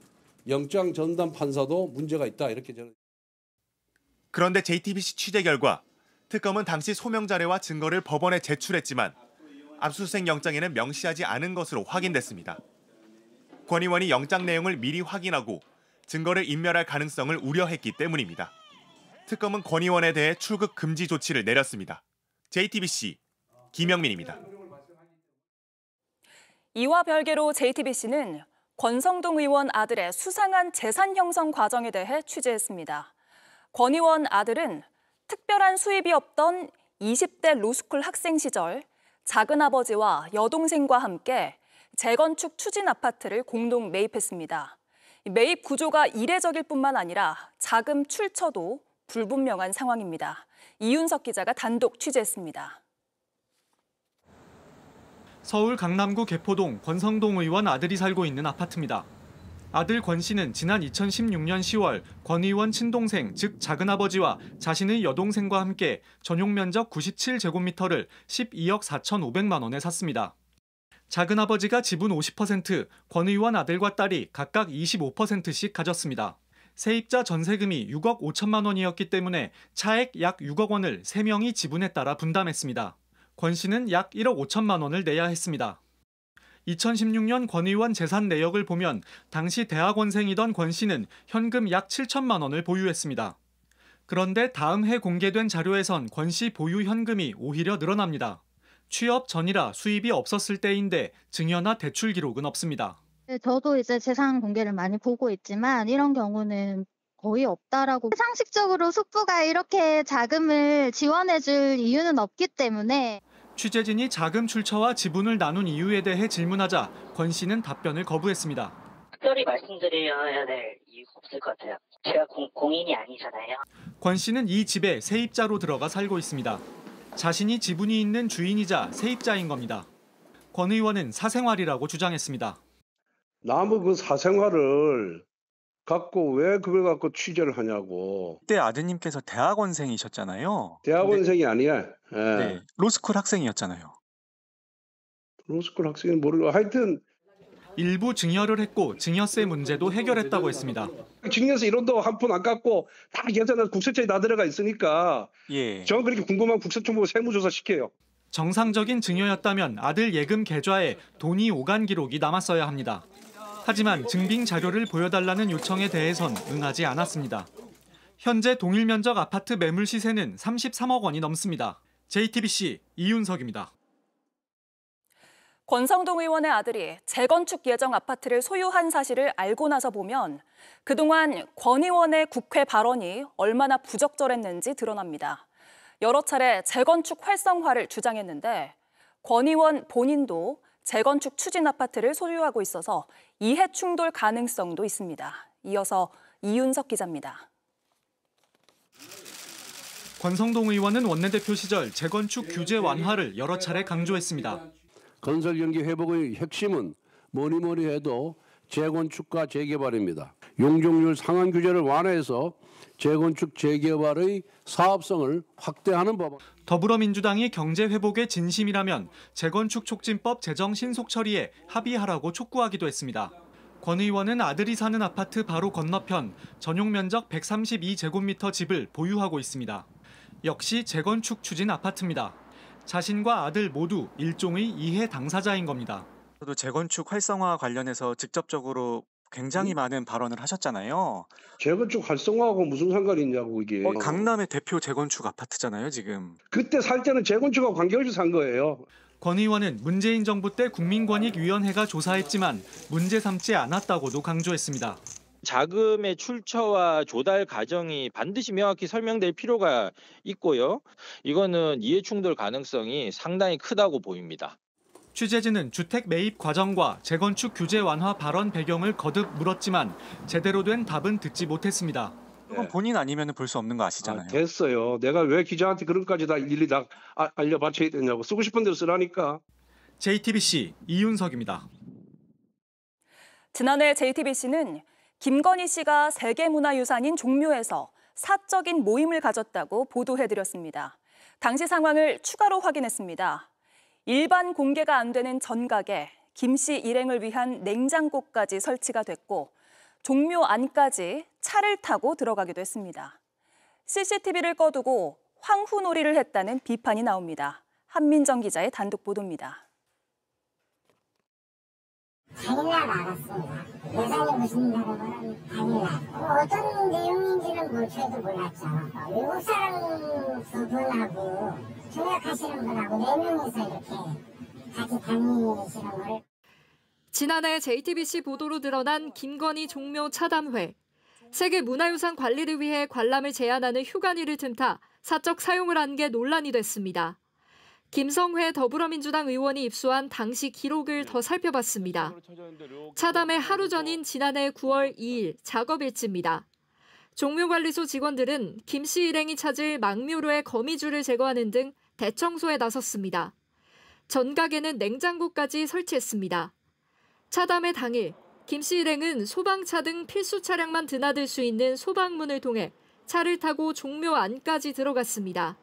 영장 전담 판사도 문제가 있다, 이렇게 저는. 그런데 JTBC 취재 결과 특검은 당시 소명 자료와 증거를 법원에 제출했지만 압수수색 영장에는 명시하지 않은 것으로 확인됐습니다. 권 의원이 영장 내용을 미리 확인하고 증거를 인멸할 가능성을 우려했기 때문입니다. 특검은 권 의원에 대해 출국 금지 조치를 내렸습니다. JTBC 김영민입니다. 이와 별개로 JTBC는 권성동 의원 아들의 수상한 재산 형성 과정에 대해 취재했습니다. 권 의원 아들은 특별한 수입이 없던 20대 로스쿨 학생 시절 작은아버지와 여동생과 함께 재건축 추진 아파트를 공동 매입했습니다. 매입 구조가 이례적일 뿐만 아니라 자금 출처도 불분명한 상황입니다. 이윤석 기자가 단독 취재했습니다. 서울 강남구 개포동 권성동 의원 아들이 살고 있는 아파트입니다. 아들 권 씨는 지난 2016년 10월 권 의원 친동생, 즉 작은아버지와 자신의 여동생과 함께 전용 면적 97제곱미터를 12억 4,500만 원에 샀습니다. 작은아버지가 지분 50%, 권 의원 아들과 딸이 각각 25%씩 가졌습니다. 세입자 전세금이 6억 5천만 원이었기 때문에 차액 약 6억 원을 3명이 지분에 따라 분담했습니다. 권 씨는 약 1억 5천만 원을 내야 했습니다. 2016년 권 의원 재산 내역을 보면 당시 대학원생이던 권 씨는 현금 약 7천만 원을 보유했습니다. 그런데 다음 해 공개된 자료에선 권 씨 보유 현금이 오히려 늘어납니다. 취업 전이라 수입이 없었을 때인데 증여나 대출 기록은 없습니다. 저도 이제 재산 공개를 많이 보고 있지만 이런 경우는 거의 없다라고. 상식적으로 숙부가 이렇게 자금을 지원해줄 이유는 없기 때문에. 취재진이 자금 출처와 지분을 나눈 이유에 대해 질문하자 권 씨는 답변을 거부했습니다. 특별히 말씀드려야 될 이유가 없을 것 같아요. 제가 공인이 아니잖아요. 권 씨는 이 집에 세입자로 들어가 살고 있습니다. 자신이 지분이 있는 주인이자 세입자인 겁니다. 권 의원은 사생활이라고 주장했습니다. 남의 그 사생활을 갖고 왜 그걸 갖고 취재를 하냐고. 그때 아드님께서 대학원생이셨잖아요. 대학원생이 아니야. 예. 네, 로스쿨 학생이었잖아요. 로스쿨 학생은 모르고 하여튼 일부 증여를 했고 증여세 문제도 해결했다고 했습니다. 증여세 1원도 한 푼 안 깎고 다 계산해서 국세청에 다 들어가 있으니까 저는 그렇게 궁금하면 국세청 보고 세무조사 시켜요. 정상적인 증여였다면 아들 예금 계좌에 돈이 오간 기록이 남았어야 합니다. 하지만 증빙 자료를 보여달라는 요청에 대해선 응하지 않았습니다. 현재 동일 면적 아파트 매물 시세는 33억 원이 넘습니다. JTBC 이윤석입니다. 권성동 의원의 아들이 재건축 예정 아파트를 소유한 사실을 알고 나서 보면 그동안 권 의원의 국회 발언이 얼마나 부적절했는지 드러납니다. 여러 차례 재건축 활성화를 주장했는데 권 의원 본인도 재건축 추진 아파트를 소유하고 있어서 이해 충돌 가능성도 있습니다. 이어서 이윤석 기자입니다. 권성동 의원은 원내대표 시절 재건축 규제 완화를 여러 차례 강조했습니다. 건설 경기 회복의 핵심은 뭐니 해도 재건축과 재개발입니다. 용적률 상한 규제를 완화해서 재건축 재개발의 사업성을 확대하는 법. 더불어민주당이 경제 회복의 진심이라면 재건축 촉진법 제정 신속 처리에 합의하라고 촉구하기도 했습니다. 권 의원은 아들이 사는 아파트 바로 건너편 전용 면적 132제곱미터 집을 보유하고 있습니다. 역시 재건축 추진 아파트입니다. 자신과 아들 모두 일종의 이해 당사자인 겁니다. 저도 재건축 활성화 관련해서 직접적으로 굉장히 많은 발언을 하셨잖아요. 재건축 활성화하고 무슨 상관이 있냐고 이게. 강남의 대표 재건축 아파트잖아요, 지금. 그때 살 때는 재건축하고 관계없이 산 거예요. 권 의원은 문재인 정부 때 국민권익위원회가 조사했지만 문제 삼지 않았다고도 강조했습니다. 자금의 출처와 조달 과정이 반드시 명확히 설명될 필요가 있고요. 이거는 이해충돌 가능성이 상당히 크다고 보입니다. 취재진은 주택 매입 과정과 재건축 규제 완화 발언 배경을 거듭 물었지만 제대로 된 답은 듣지 못했습니다. 그건 본인 아니면 볼 수 없는 거 아시잖아요. 됐어요. 내가 왜 기자한테 그런 것까지 다 일일이 다 알려바쳐야 되냐고. 쓰고 싶은 대로 쓰라니까. JTBC 이윤석입니다. 지난해 JTBC는 김건희 씨가 세계문화유산인 종묘에서 사적인 모임을 가졌다고 보도해드렸습니다. 당시 상황을 추가로 확인했습니다. 일반 공개가 안 되는 전각에 김 씨 일행을 위한 냉장고까지 설치가 됐고 종묘 안까지 차를 타고 들어가기도 했습니다. CCTV를 꺼두고 황후놀이를 했다는 비판이 나옵니다. 한민정 기자의 단독 보도입니다. 당일날 알았습니다. 예산이 무슨다는 거는 당일날. 어떤 내용인지는 저희도 몰랐죠. 외국 사람 두 분하고 통역하시는 분하고 4명이서 이렇게 같이 다니시는 걸. 지난해 JTBC 보도로 드러난 김건희 종묘 차담회. 세계문화유산 관리를 위해 관람을 제한하는 휴관일을 틈타 사적 사용을 한 게 논란이 됐습니다. 김성회 더불어민주당 의원이 입수한 당시 기록을 더 살펴봤습니다. 차담의 하루 전인 지난해 9월 2일 작업일지입니다. 종묘관리소 직원들은 김 씨 일행이 찾을 망묘로의 거미줄을 제거하는 등 대청소에 나섰습니다. 전각에는 냉장고까지 설치했습니다. 차담의 당일 김 씨 일행은 소방차 등 필수 차량만 드나들 수 있는 소방문을 통해 차를 타고 종묘 안까지 들어갔습니다.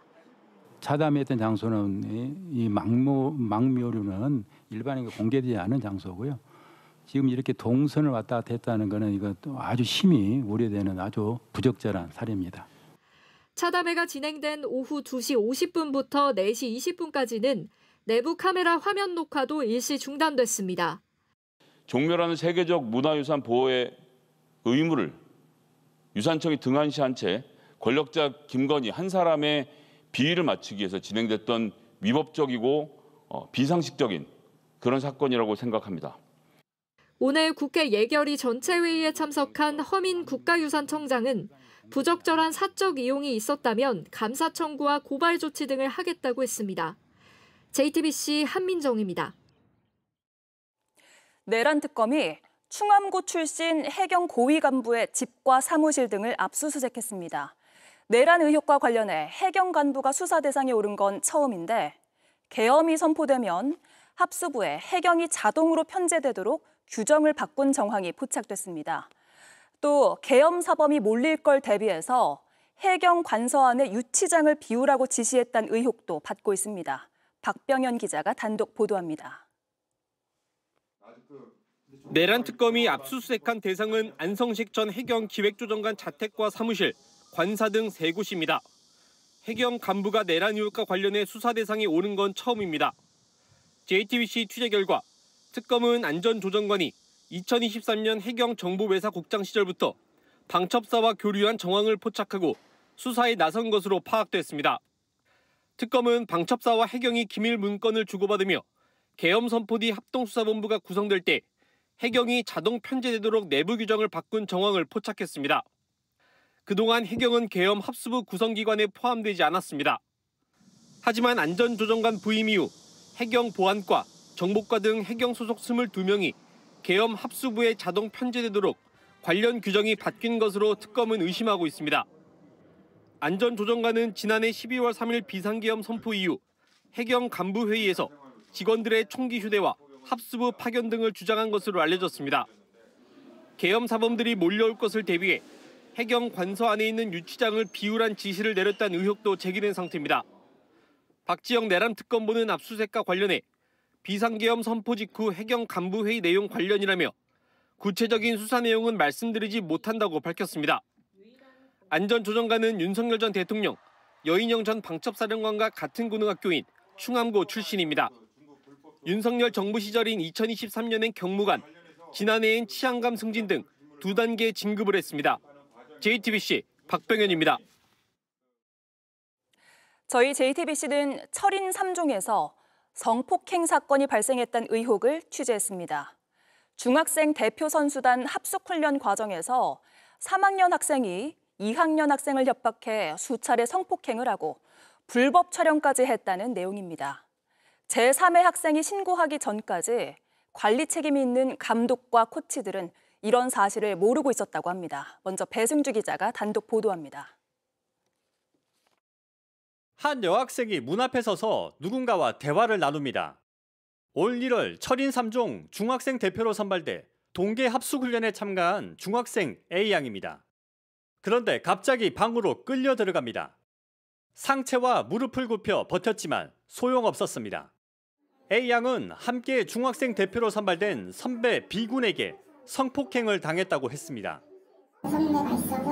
차담했던 장소는 이 망묘류는 일반인에게 공개되지 않은 장소고요. 지금 이렇게 동선을 왔다 갔다 했다는 것은 이것도 아주 심히 우려되는 아주 부적절한 사례입니다. 차담회가 진행된 오후 2시 50분부터 4시 20분까지는 내부 카메라 화면 녹화도 일시 중단됐습니다. 종묘라는 세계적 문화유산 보호의 의무를 유산청이 등한시한 채 권력자 김건희 한 사람의 비위를 맞추기 위해서 진행됐던 위법적이고 비상식적인 그런 사건이라고 생각합니다. 오늘 국회 예결위 전체회의에 참석한 허민 국가유산청장은 부적절한 사적 이용이 있었다면 감사 청구와 고발 조치 등을 하겠다고 했습니다. JTBC 한민정입니다. 내란 특검이 충암고 출신 해경 고위 간부의 집과 사무실 등을 압수수색했습니다. 내란 의혹과 관련해 해경 간부가 수사 대상에 오른 건 처음인데 계엄이 선포되면 합수부에 해경이 자동으로 편제되도록 규정을 바꾼 정황이 포착됐습니다. 또 계엄 사범이 몰릴 걸 대비해서 해경 관서 안에 유치장을 비우라고 지시했다는 의혹도 받고 있습니다. 박병현 기자가 단독 보도합니다. 내란 특검이 압수수색한 대상은 안성식 전 해경 기획조정관 자택과 사무실, 관사 등 3곳입니다. 해경 간부가 내란 의혹과 관련해 수사 대상에 오른 건 처음입니다. JTBC 취재 결과 특검은 안전조정관이 2023년 해경 정보외사국장 시절부터 방첩사와 교류한 정황을 포착하고 수사에 나선 것으로 파악됐습니다. 특검은 방첩사와 해경이 기밀 문건을 주고받으며 계엄 선포 뒤 합동수사본부가 구성될 때 해경이 자동 편제되도록 내부 규정을 바꾼 정황을 포착했습니다. 그동안 해경은 계엄 합수부 구성기관에 포함되지 않았습니다. 하지만 안전조정관 부임 이후 해경 보안과, 정보과 등 해경 소속 22명이 계엄 합수부에 자동 편제되도록 관련 규정이 바뀐 것으로 특검은 의심하고 있습니다. 안전조정관은 지난해 12월 3일 비상계엄 선포 이후 해경 간부회의에서 직원들의 총기 휴대와 합수부 파견 등을 주장한 것으로 알려졌습니다. 계엄 사범들이 몰려올 것을 대비해 해경 관서 안에 있는 유치장을 비우란 지시를 내렸다는 의혹도 제기된 상태입니다. 박지영 내란 특검보는 압수수색과 관련해 비상계엄 선포 직후 해경 간부회의 내용 관련이라며 구체적인 수사 내용은 말씀드리지 못한다고 밝혔습니다. 안전조정관은 윤석열 전 대통령, 여인영 전 방첩사령관과 같은 고등학교인 충암고 출신입니다. 윤석열 정부 시절인 2023년엔 경무관, 지난해엔 치안감 승진 등 2단계 진급을 했습니다. JTBC 박병현입니다. 저희 JTBC는 철인 3종에서 성폭행 사건이 발생했다는 의혹을 취재했습니다. 중학생 대표 선수단 합숙훈련 과정에서 3학년 학생이 2학년 학생을 협박해 수차례 성폭행을 하고 불법 촬영까지 했다는 내용입니다. 제3의 학생이 신고하기 전까지 관리 책임이 있는 감독과 코치들은 이런 사실을 모르고 있었다고 합니다. 먼저 배승주 기자가 단독 보도합니다. 한 여학생이 문 앞에 서서 누군가와 대화를 나눕니다. 올 1월 철인 3종 중학생 대표로 선발돼 동계 합숙훈련에 참가한 중학생 A양입니다. 그런데 갑자기 방으로 끌려 들어갑니다. 상체와 무릎을 굽혀 버텼지만 소용없었습니다. A양은 함께 중학생 대표로 선발된 선배 B군에게 성폭행을 당했다고 했습니다. 선배가 있어서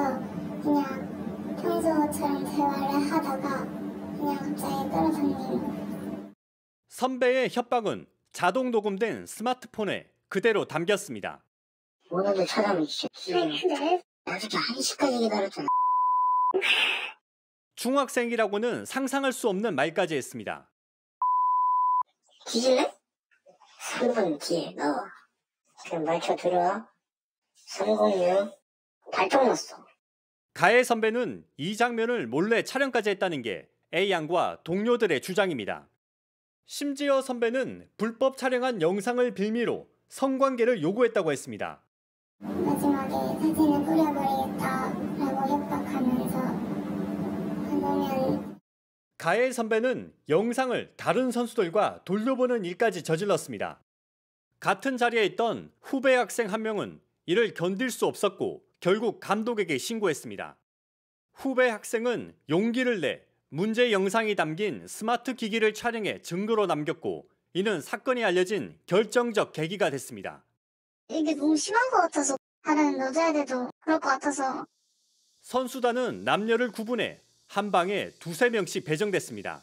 그냥 평소처럼 대화를 하다가 그냥 갑자기 끌어당기는. 선배의 협박은 자동 녹음된 스마트폰에 그대로 담겼습니다. 오늘도 찾아오면 그래? 어저께 1시까지 기다렸잖아. 중학생이라고는 상상할 수 없는 말까지 했습니다. 뒤질래? 3분 뒤에 너 그냥 말쳐 들어. 306 발동 났어. 가해 선배는 이 장면을 몰래 촬영까지 했다는 게 A양과 동료들의 주장입니다. 심지어 선배는 불법 촬영한 영상을 빌미로 성관계를 요구했다고 했습니다. 마지막에 사진을 뿌려버리겠다라고 협박하면서 그러면 가해 선배는 영상을 다른 선수들과 돌려보는 일까지 저질렀습니다. 같은 자리에 있던 후배 학생 한 명은 이를 견딜 수 없었고 결국 감독에게 신고했습니다. 후배 학생은 용기를 내 문제 영상이 담긴 스마트 기기를 촬영해 증거로 남겼고 이는 사건이 알려진 결정적 계기가 됐습니다. 이게 너무 심한 것 같아서 다른 여자애들도 그럴 것 같아서 선수단은 남녀를 구분해 한 방에 2~3명씩 배정됐습니다.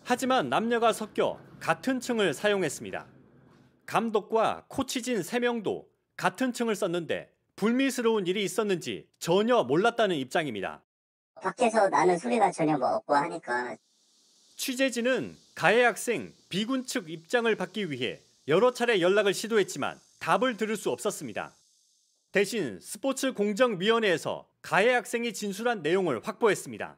하지만 남녀가 섞여 같은 층을 사용했습니다. 감독과 코치진 3명도 같은 층을 썼는데 불미스러운 일이 있었는지 전혀 몰랐다는 입장입니다. 밖에서 나는 소리가 전혀 뭐 없고 하니까 취재진은 가해 학생 B군 측 입장을 받기 위해 여러 차례 연락을 시도했지만 답을 들을 수 없었습니다. 대신 스포츠공정위원회에서 가해 학생이 진술한 내용을 확보했습니다.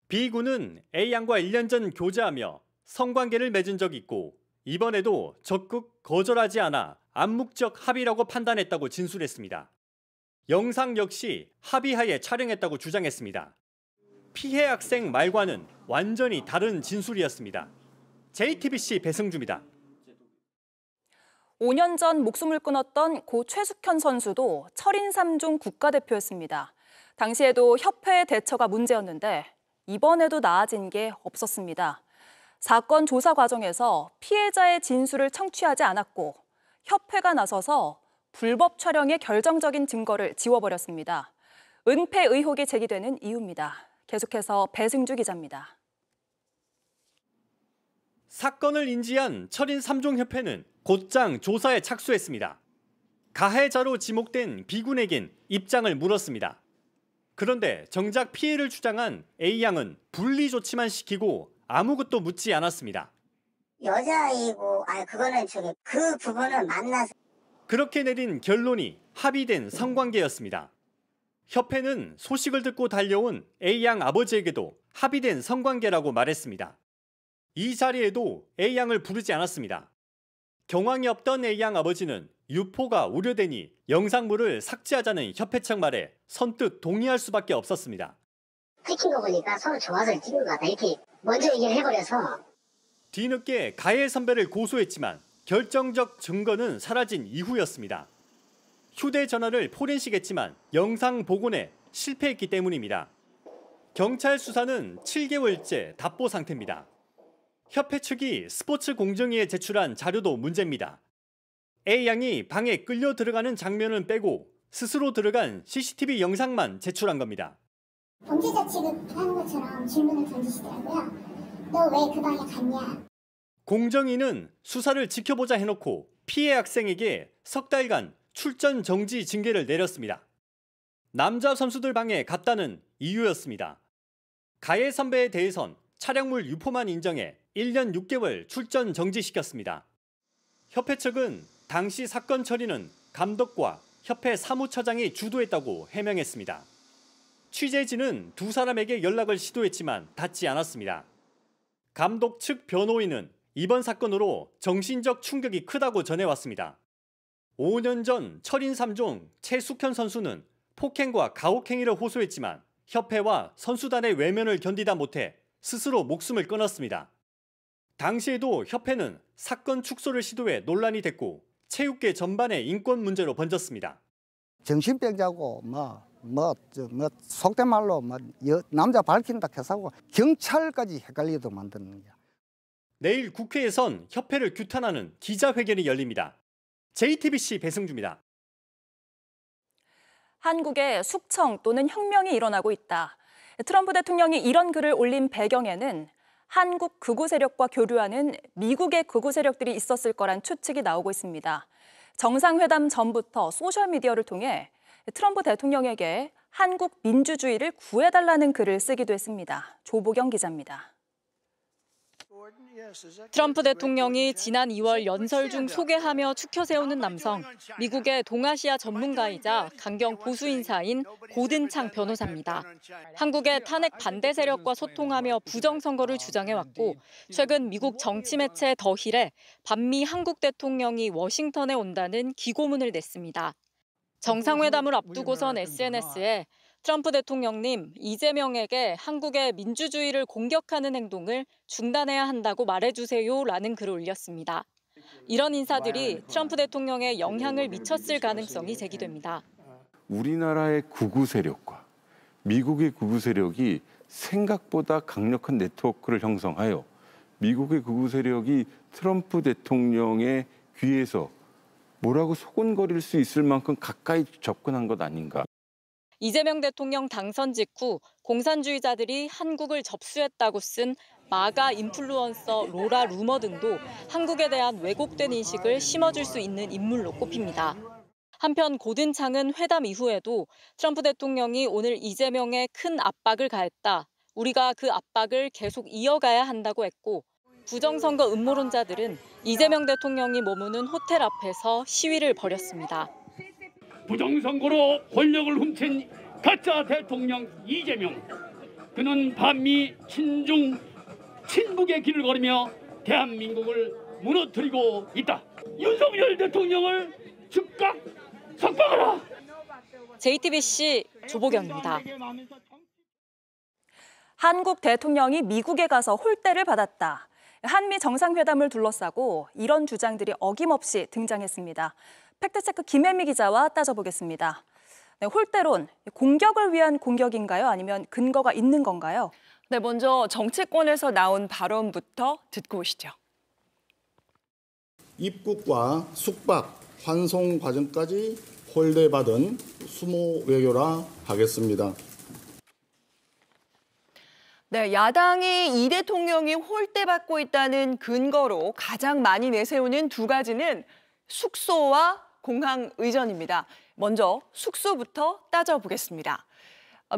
B군은 A양과 1년 전 교제하며 성관계를 맺은 적이 있고 이번에도 적극 거절하지 않아 암묵적 합의라고 판단했다고 진술했습니다. 영상 역시 합의하에 촬영했다고 주장했습니다. 피해 학생 말과는 완전히 다른 진술이었습니다. JTBC 배승주입니다. 5년 전 목숨을 끊었던 고 최숙현 선수도 철인 3종 국가대표였습니다. 당시에도 협회 대처가 문제였는데 이번에도 나아진 게 없었습니다. 사건 조사 과정에서 피해자의 진술을 청취하지 않았고 협회가 나서서 불법 촬영의 결정적인 증거를 지워버렸습니다. 은폐 의혹이 제기되는 이유입니다. 계속해서 배승주 기자입니다. 사건을 인지한 철인 3종 협회는 곧장 조사에 착수했습니다. 가해자로 지목된 B군에겐 입장을 물었습니다. 그런데 정작 피해를 주장한 A양은 분리 조치만 시키고 아무것도 묻지 않았습니다. 여자이고 그거는 그 부분은 만나서 그렇게 내린 결론이 합의된 성관계였습니다. 협회는 소식을 듣고 달려온 A양 아버지에게도 합의된 성관계라고 말했습니다. 이 자리에도 A양을 부르지 않았습니다. 경황이 없던 A양 아버지는 유포가 우려되니 영상물을 삭제하자는 협회 측 말에 선뜻 동의할 수밖에 없었습니다. 찍힌 거 보니까 서로 좋아서 찍은 것 같다 이렇게 먼저 얘기를 해버려서 뒤늦게 가해 선배를 고소했지만 결정적 증거는 사라진 이후였습니다. 휴대전화를 포렌식했지만 영상 복원에 실패했기 때문입니다. 경찰 수사는 7개월째 답보 상태입니다. 협회 측이 스포츠공정위에 제출한 자료도 문제입니다. A양이 방에 끌려 들어가는 장면은 빼고 스스로 들어간 CCTV 영상만 제출한 겁니다. 범죄자 취급하는 것처럼 질문을 던지시더라고요. 너 왜 그 방에 갔냐? 공정위는 수사를 지켜보자 해놓고 피해 학생에게 석 달간 출전 정지 징계를 내렸습니다. 남자 선수들 방에 갔다는 이유였습니다. 가해 선배에 대해선 촬영물 유포만 인정해 1년 6개월 출전 정지시켰습니다. 협회 측은 당시 사건 처리는 감독과 협회 사무처장이 주도했다고 해명했습니다. 취재진은 두 사람에게 연락을 시도했지만 닿지 않았습니다. 감독 측 변호인은 이번 사건으로 정신적 충격이 크다고 전해왔습니다. 5년 전 철인 3종 최숙현 선수는 폭행과 가혹행위를 호소했지만 협회와 선수단의 외면을 견디다 못해 스스로 목숨을 끊었습니다. 당시에도 협회는 사건 축소를 시도해 논란이 됐고 체육계 전반의 인권 문제로 번졌습니다. 정신병자고 속된 말로 남자 밝힌다 해서고 경찰까지 헷갈리도 만드는 거야. 내일 국회에선 협회를 규탄하는 기자회견이 열립니다. JTBC 배승주입니다. 한국에 숙청 또는 혁명이 일어나고 있다. 트럼프 대통령이 이런 글을 올린 배경에는 한국 극우 세력과 교류하는 미국의 극우 세력들이 있었을 거란 추측이 나오고 있습니다. 정상회담 전부터 소셜미디어를 통해 트럼프 대통령에게 한국 민주주의를 구해달라는 글을 쓰기도 했습니다. 조보경 기자입니다. 트럼프 대통령이 지난 2월 연설 중 소개하며 추켜 세우는 남성, 미국의 동아시아 전문가이자 강경 보수 인사인 고든창 변호사입니다. 한국의 탄핵 반대 세력과 소통하며 부정선거를 주장해왔고 최근 미국 정치 매체 더 힐에 반미 한국 대통령이 워싱턴에 온다는 기고문을 냈습니다. 정상회담을 앞두고선 SNS에 트럼프 대통령님, 이재명에게 한국의 민주주의를 공격하는 행동을 중단해야 한다고 말해주세요라는 글을 올렸습니다. 이런 인사들이 트럼프 대통령에 영향을 미쳤을 가능성이 제기됩니다. 우리나라의 극우 세력과 미국의 극우 세력이 생각보다 강력한 네트워크를 형성하여 미국의 극우 세력이 트럼프 대통령의 귀에서 뭐라고 소곤거릴 수 있을 만큼 가까이 접근한 것 아닌가. 이재명 대통령 당선 직후 공산주의자들이 한국을 접수했다고 쓴 마가 인플루언서 로라 루머 등도 한국에 대한 왜곡된 인식을 심어줄 수 있는 인물로 꼽힙니다. 한편 고든창은 회담 이후에도 트럼프 대통령이 오늘 이재명에 큰 압박을 가했다. 우리가 그 압박을 계속 이어가야 한다고 했고 부정선거 음모론자들은 이재명 대통령이 머무는 호텔 앞에서 시위를 벌였습니다. 부정선거로 권력을 훔친 가짜 대통령 이재명. 그는 반미 친중 친북의 길을 걸으며 대한민국을 무너뜨리고 있다. 윤석열 대통령을 즉각 석방하라. JTBC 조보경입니다. 한국 대통령이 미국에 가서 홀대를 받았다. 한미 정상회담을 둘러싸고 이런 주장들이 어김없이 등장했습니다. 팩트체크 김혜미 기자와 따져보겠습니다. 네, 홀대론, 공격을 위한 공격인가요? 아니면 근거가 있는 건가요? 네, 먼저 정치권에서 나온 발언부터 듣고 오시죠. 입국과 숙박, 환송 과정까지 홀대받은 수모 외교라 하겠습니다. 네, 야당이 이 대통령이 홀대받고 있다는 근거로 가장 많이 내세우는 두 가지는 숙소와 공항 의전입니다. 먼저 숙소부터 따져보겠습니다.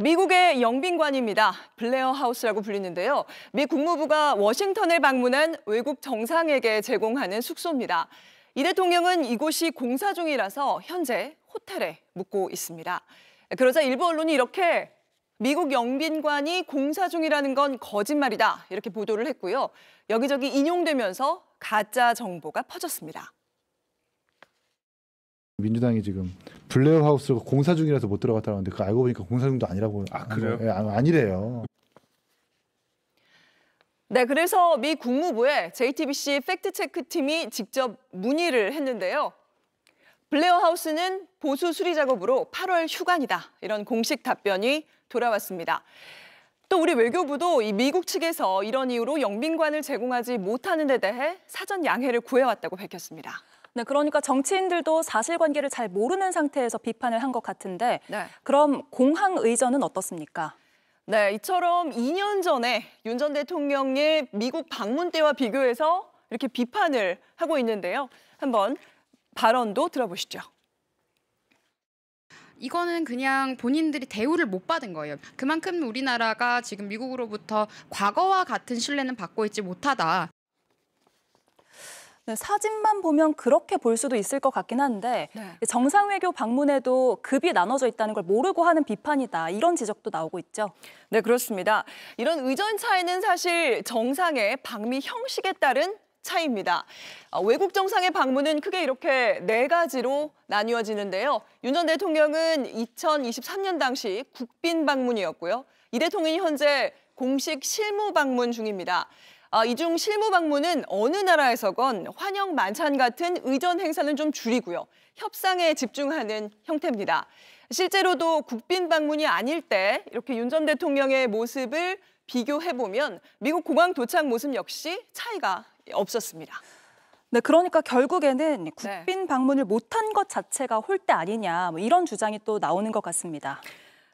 미국의 영빈관입니다. 블레어 하우스라고 불리는데요. 미 국무부가 워싱턴을 방문한 외국 정상에게 제공하는 숙소입니다. 이 대통령은 이곳이 공사 중이라서 현재 호텔에 묵고 있습니다. 그러자 일부 언론이 이렇게 미국 영빈관이 공사 중이라는 건 거짓말이다 이렇게 보도를 했고요. 여기저기 인용되면서 가짜 정보가 퍼졌습니다. 민주당이 지금 블레어 하우스가 공사 중이라서 못 들어갔다고 하는데 그거 알고 보니까 공사 중도 아니라고. 아, 그래요? 네, 아니래요. 네, 그래서 미 국무부에 JTBC 팩트체크팀이 직접 문의를 했는데요. 블레어 하우스는 보수 수리 작업으로 8월 휴관이다. 이런 공식 답변이 돌아왔습니다. 또 우리 외교부도 이 미국 측에서 이런 이유로 영빈관을 제공하지 못하는 데 대해 사전 양해를 구해왔다고 밝혔습니다. 네, 그러니까 정치인들도 사실관계를 잘 모르는 상태에서 비판을 한 것 같은데 네. 그럼 공항 의전은 어떻습니까? 네, 이처럼 2년 전에 윤 전 대통령의 미국 방문 때와 비교해서 이렇게 비판을 하고 있는데요. 한번 발언도 들어보시죠. 이거는 그냥 본인들이 대우를 못 받은 거예요. 그만큼 우리나라가 지금 미국으로부터 과거와 같은 신뢰는 받고 있지 못하다. 네, 사진만 보면 그렇게 볼 수도 있을 것 같긴 한데 네. 정상외교 방문에도 급이 나눠져 있다는 걸 모르고 하는 비판이다. 이런 지적도 나오고 있죠. 네, 그렇습니다. 이런 의전 차이는 사실 정상의 방미 형식에 따른 차이입니다. 외국 정상의 방문은 크게 이렇게 4가지로 나뉘어지는데요. 윤 전 대통령은 2023년 당시 국빈 방문이었고요. 이 대통령이 현재 공식 실무 방문 중입니다. 이 중 실무 방문은 어느 나라에서건 환영 만찬 같은 의전 행사는 좀 줄이고요. 협상에 집중하는 형태입니다. 실제로도 국빈 방문이 아닐 때 이렇게 윤 전 대통령의 모습을 비교해보면 미국 공항 도착 모습 역시 차이가 없었습니다. 네, 그러니까 결국에는 국빈 방문을 못한 것 자체가 홀대 아니냐 뭐 이런 주장이 또 나오는 것 같습니다.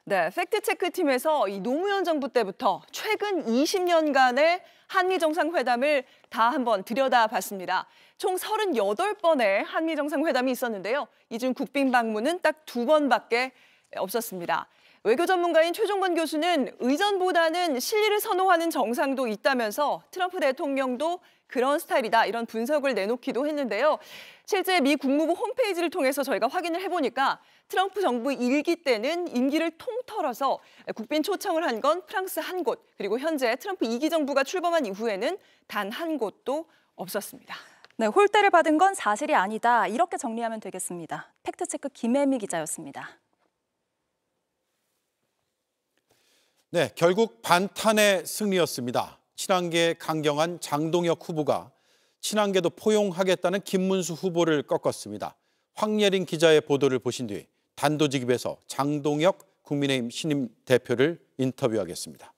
네, 팩트체크팀에서 이 노무현 정부 때부터 최근 20년간의 한미 정상회담을 다 한번 들여다봤습니다. 총 38번의 한미 정상회담이 있었는데요. 이 중 국빈 방문은 딱 2번밖에 없었습니다. 외교 전문가인 최종건 교수는 의전보다는 실리를 선호하는 정상도 있다면서 트럼프 대통령도 그런 스타일이다 이런 분석을 내놓기도 했는데요. 실제 미 국무부 홈페이지를 통해서 저희가 확인을 해보니까 트럼프 정부 1기 때는 임기를 통틀어서 국빈 초청을 한 건 프랑스 한 곳, 그리고 현재 트럼프 2기 정부가 출범한 이후에는 단 한 곳도 없었습니다. 네, 홀대를 받은 건 사실이 아니다. 이렇게 정리하면 되겠습니다. 팩트체크 김혜미 기자였습니다. 네, 결국 반탄의 승리였습니다. 친한계 강경한 장동혁 후보가 친한계도 포용하겠다는 김문수 후보를 꺾었습니다. 황예린 기자의 보도를 보신 뒤 단도직입에서 장동혁 국민의힘 신임 대표를 인터뷰하겠습니다.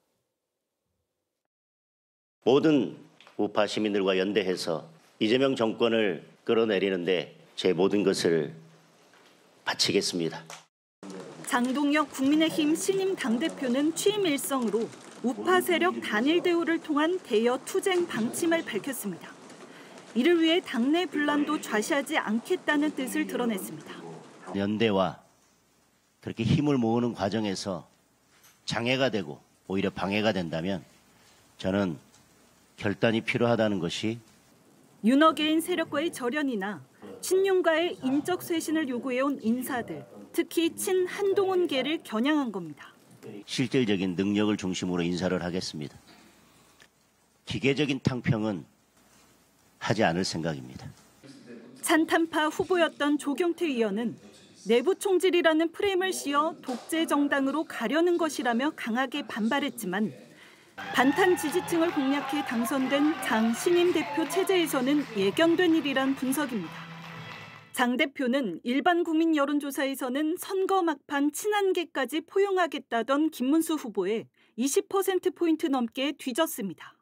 모든 우파 시민들과 연대해서 이재명 정권을 끌어내리는데 제 모든 것을 바치겠습니다. 장동혁 국민의힘 신임 당대표는 취임 일성으로 우파 세력 단일 대우를 통한 대여 투쟁 방침을 밝혔습니다. 이를 위해 당내 분란도 좌시하지 않겠다는 뜻을 드러냈습니다. 연대와 그렇게 힘을 모으는 과정에서 장애가 되고 오히려 방해가 된다면 저는 결단이 필요하다는 것이 윤어게인 세력과의 절연이나 친윤과의 인적 쇄신을 요구해온 인사들, 특히 친한동훈계를 겨냥한 겁니다. 실질적인 능력을 중심으로 인사를 하겠습니다. 기계적인 탕평은 하지 않을 생각입니다. 찬탄파 후보였던 조경태 의원은 내부 총질이라는 프레임을 씌워 독재 정당으로 가려는 것이라며 강하게 반발했지만 반탄 지지층을 공략해 당선된 장 신임 대표 체제에서는 예견된 일이란 분석입니다. 장 대표는 일반 국민 여론조사에서는 선거 막판 친한계까지 포용하겠다던 김문수 후보에 20%포인트 넘게 뒤졌습니다.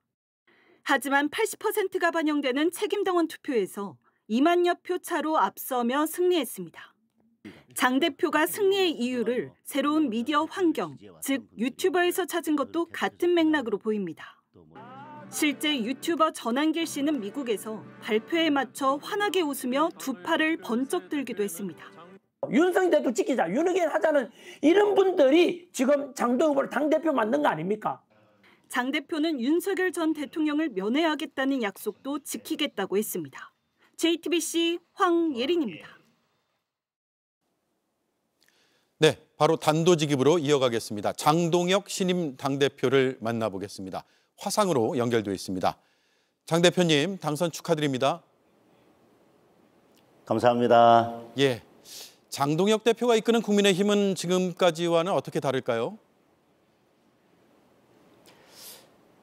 하지만 80%가 반영되는 책임당원 투표에서 2만여 표 차로 앞서며 승리했습니다. 장 대표가 승리의 이유를 새로운 미디어 환경, 즉 유튜버에서 찾은 것도 같은 맥락으로 보입니다. 실제 유튜버 전한길 씨는 미국에서 발표에 맞춰 환하게 웃으며 두 팔을 번쩍 들기도 했습니다. 윤석열 대통령 지키자, 윤핵관 하자는 이런 분들이 지금 장동혁 후보를 당대표 만든 거 아닙니까? 장 대표는 윤석열 전 대통령을 면회하겠다는 약속도 지키겠다고 했습니다. JTBC 황예린입니다. 네, 바로 단도직입으로 이어가겠습니다. 장동혁 신임 당대표를 만나보겠습니다. 화상으로 연결되어 있습니다. 장 대표님, 당선 축하드립니다. 감사합니다. 예, 장동혁 대표가 이끄는 국민의힘은 지금까지와는 어떻게 다를까요?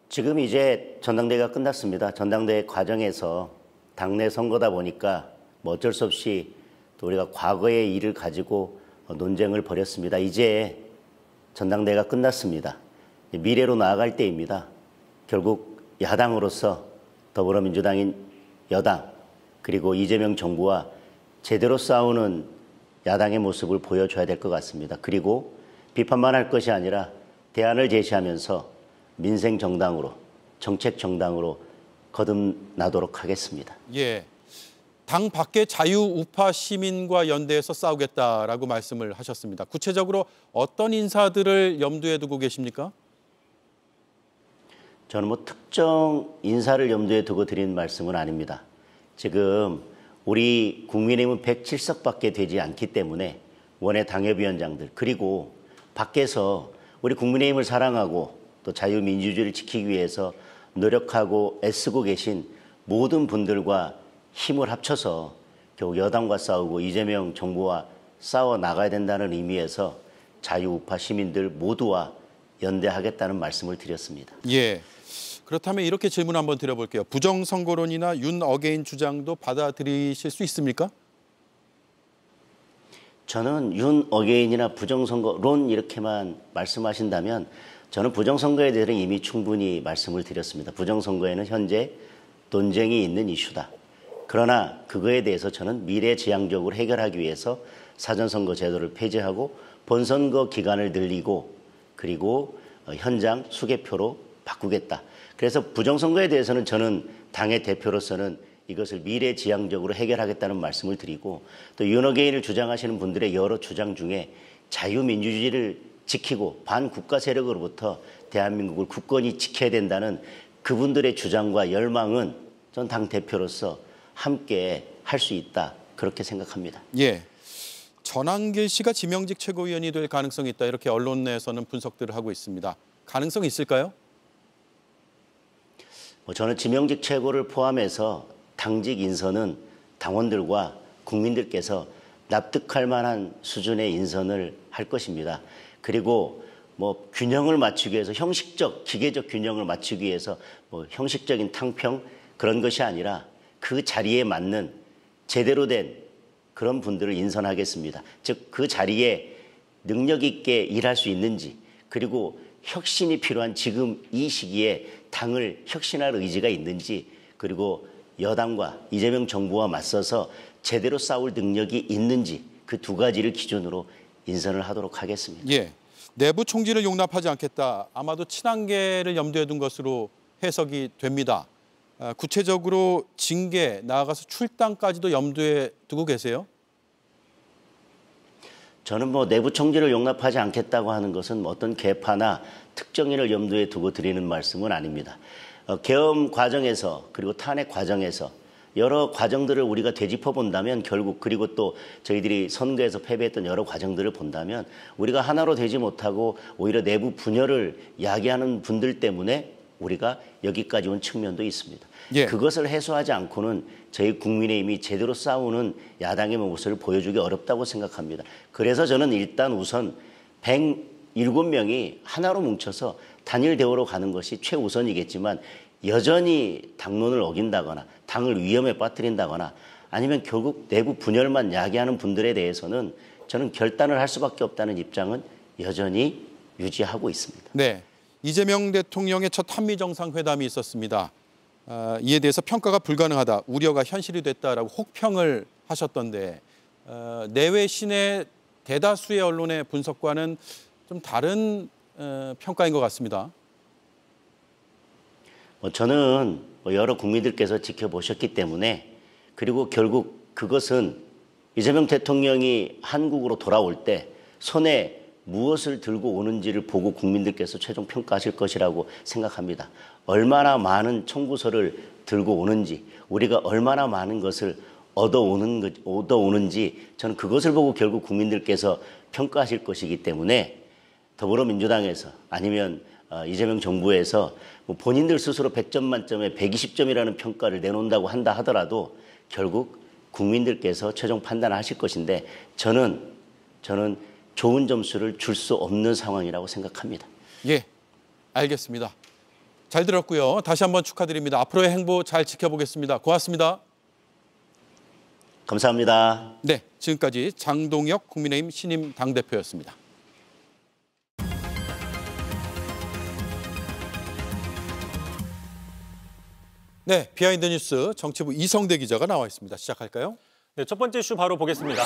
지금 이제 전당대회가 끝났습니다. 전당대회 과정에서 당내 선거다 보니까 뭐 어쩔 수 없이 또 우리가 과거의 일을 가지고 논쟁을 벌였습니다. 이제 전당대회가 끝났습니다. 미래로 나아갈 때입니다. 결국 야당으로서 더불어민주당인 여당 그리고 이재명 정부와 제대로 싸우는 야당의 모습을 보여줘야 될 것 같습니다. 그리고 비판만 할 것이 아니라 대안을 제시하면서 민생 정당으로, 정책 정당으로 거듭나도록 하겠습니다. 예, 당 밖의 자유우파 시민과 연대해서 싸우겠다라고 말씀을 하셨습니다. 구체적으로 어떤 인사들을 염두에 두고 계십니까? 저는 뭐 특정 인사를 염두에 두고 드린 말씀은 아닙니다. 지금 우리 국민의힘은 107석밖에 되지 않기 때문에 원외 당협위원장들 그리고 밖에서 우리 국민의힘을 사랑하고 또 자유민주주의를 지키기 위해서 노력하고 애쓰고 계신 모든 분들과 힘을 합쳐서 결국 여당과 싸우고 이재명 정부와 싸워 나가야 된다는 의미에서 자유우파 시민들 모두와 연대하겠다는 말씀을 드렸습니다. 예. 그렇다면 이렇게 질문 한번 드려볼게요. 부정선거론이나 윤어게인 주장도 받아들이실 수 있습니까? 저는 윤어게인이나 부정선거론 이렇게만 말씀하신다면 저는 부정선거에 대해서는 이미 충분히 말씀을 드렸습니다. 부정선거에는 현재 논쟁이 있는 이슈다. 그러나 그거에 대해서 저는 미래지향적으로 해결하기 위해서 사전선거 제도를 폐지하고 본선거 기간을 늘리고 그리고 현장 수개표로 바꾸겠다. 그래서 부정선거에 대해서는 저는 당의 대표로서는 이것을 미래지향적으로 해결하겠다는 말씀을 드리고 또 윤어게인을 주장하시는 분들의 여러 주장 중에 자유민주주의를 지키고 반국가 세력으로부터 대한민국을 굳건히 지켜야 된다는 그분들의 주장과 열망은 전 당 대표로서 함께 할 수 있다. 그렇게 생각합니다. 예. 전한길 씨가 지명직 최고위원이 될 가능성이 있다. 이렇게 언론 내에서는 분석들을 하고 있습니다. 가능성이 있을까요? 저는 지명직 최고를 포함해서 당직 인선은 당원들과 국민들께서 납득할 만한 수준의 인선을 할 것입니다. 그리고 뭐 균형을 맞추기 위해서 형식적, 기계적 균형을 맞추기 위해서 뭐 형식적인 탕평 그런 것이 아니라 그 자리에 맞는 제대로 된 그런 분들을 인선하겠습니다. 즉 그 자리에 능력 있게 일할 수 있는지, 그리고 혁신이 필요한 지금 이 시기에 당을 혁신할 의지가 있는지, 그리고 여당과 이재명 정부와 맞서서 제대로 싸울 능력이 있는지, 그 두 가지를 기준으로 인선을 하도록 하겠습니다. 예, 내부 총질을 용납하지 않겠다. 아마도 친한계를 염두에 둔 것으로 해석이 됩니다. 구체적으로 징계, 나아가서 출당까지도 염두에 두고 계세요? 저는 내부 총질을 용납하지 않겠다고 하는 것은 어떤 계파나 특정인을 염두에 두고 드리는 말씀은 아닙니다. 계엄 과정에서, 그리고 탄핵 과정에서 여러 과정들을 우리가 되짚어 본다면, 결국 그리고 또 저희들이 선거에서 패배했던 여러 과정들을 본다면 우리가 하나로 되지 못하고 오히려 내부 분열을 야기하는 분들 때문에 우리가 여기까지 온 측면도 있습니다. 예. 그것을 해소하지 않고는 저희 국민의힘이 제대로 싸우는 야당의 모습을 보여주기 어렵다고 생각합니다. 그래서 저는 일단 우선 107명이 하나로 뭉쳐서 단일 대우로 가는 것이 최우선이겠지만, 여전히 당론을 어긴다거나 당을 위험에 빠뜨린다거나 아니면 결국 내부 분열만 야기하는 분들에 대해서는 저는 결단을 할 수밖에 없다는 입장은 여전히 유지하고 있습니다. 네, 이재명 대통령의 첫 한미 정상회담이 있었습니다. 이에 대해서 평가가 불가능하다, 우려가 현실이 됐다라고 혹평을 하셨던데, 내외 시내 대다수의 언론의 분석과는 좀 다른 평가인 것 같습니다. 저는 여러 국민들께서 지켜보셨기 때문에, 그리고 결국 그것은 이재명 대통령이 한국으로 돌아올 때 손에 무엇을 들고 오는지를 보고 국민들께서 최종 평가하실 것이라고 생각합니다. 얼마나 많은 청구서를 들고 오는지, 우리가 얼마나 많은 것을 얻어오는지, 저는 그것을 보고 결국 국민들께서 평가하실 것이기 때문에, 더불어민주당에서 아니면 이재명 정부에서 본인들 스스로 100점 만점에 120점이라는 평가를 내놓는다고 한다 하더라도 결국 국민들께서 최종 판단하실 것인데, 저는 좋은 점수를 줄 수 없는 상황이라고 생각합니다. 예, 알겠습니다. 잘 들었고요. 다시 한번 축하드립니다. 앞으로의 행보 잘 지켜보겠습니다. 고맙습니다. 감사합니다. 네, 지금까지 장동혁 국민의힘 신임 당대표였습니다. 네, 비하인드 뉴스 정치부 이성대 기자가 나와 있습니다. 시작할까요? 네, 첫 번째 이슈 바로 보겠습니다.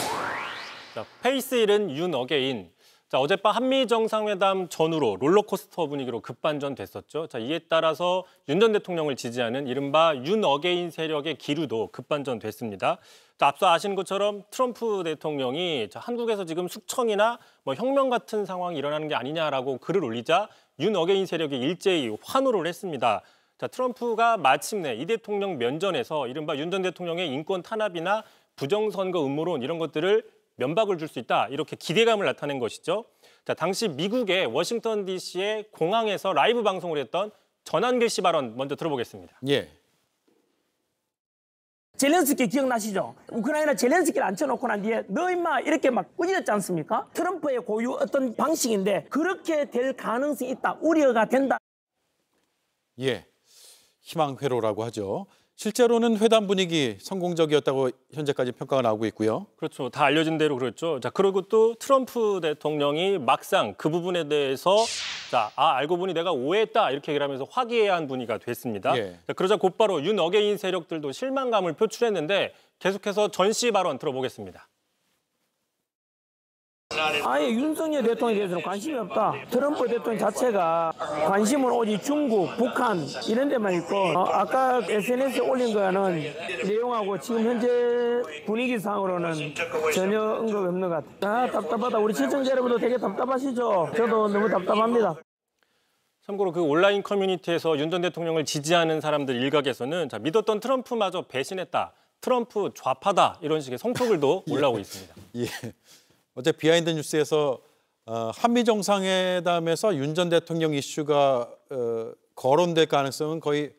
자, 페이스 1은 윤 어게인. 자, 어젯밤 한미 정상회담 전후로 롤러코스터 분위기로 급반전됐었죠. 자, 이에 따라서 윤 전 대통령을 지지하는 이른바 윤 어게인 세력의 기류도 급반전됐습니다. 자, 앞서 아시는 것처럼 트럼프 대통령이 한국에서 지금 숙청이나 혁명 같은 상황이 일어나는 게 아니냐라고 글을 올리자 윤 어게인 세력이 일제히 환호를 했습니다. 자, 트럼프가 마침내 이 대통령 면전에서 이른바 윤 전 대통령의 인권 탄압이나 부정선거 음모론 이런 것들을 면박을 줄 수 있다, 이렇게 기대감을 나타낸 것이죠. 자, 당시 미국의 워싱턴 DC의 공항에서 라이브 방송을 했던 전환길 씨 발언 먼저 들어보겠습니다. 예. 젤렌스키 기억나시죠? 우크라이나 젤렌스키를 앉혀놓고 난 뒤에 너 임마 이렇게 막 꾸짖었지 않습니까? 트럼프의 고유 어떤 방식인데 그렇게 될 가능성이 있다, 우려가 된다. 예, 희망회로라고 하죠. 실제로는 회담 분위기 성공적이었다고 현재까지 평가가 나오고 있고요. 그렇죠. 다 알려진 대로 그렇죠. 자, 그리고 또 트럼프 대통령이 막상 그 부분에 대해서 알고 보니 내가 오해했다, 이렇게 얘기를 하면서 화기애애한 분위기가 됐습니다. 예. 자, 그러자 곧바로 윤 어게인 세력들도 실망감을 표출했는데 계속해서 전 씨 발언 들어보겠습니다. 아예 윤석열 대통령에 대해서는 관심이 없다. 트럼프 대통령 자체가 관심은 오직 중국, 북한 이런 데만 있고, 아까 SNS에 올린 거는 내용하고 지금 현재 분위기상으로는 전혀 언급이 없는 것 같아요. 답답하다. 우리 시청자 여러분도 되게 답답하시죠? 저도 너무 답답합니다. 참고로 그 온라인 커뮤니티에서 윤 전 대통령을 지지하는 사람들 일각에서는 믿었던 트럼프마저 배신했다, 트럼프 좌파다, 이런 식의 성토글도 올라오고 있습니다. 예. 어제 비하인드 뉴스에서 한미 정상회담에서 윤 전 대통령 이슈가 거론될 가능성은 거의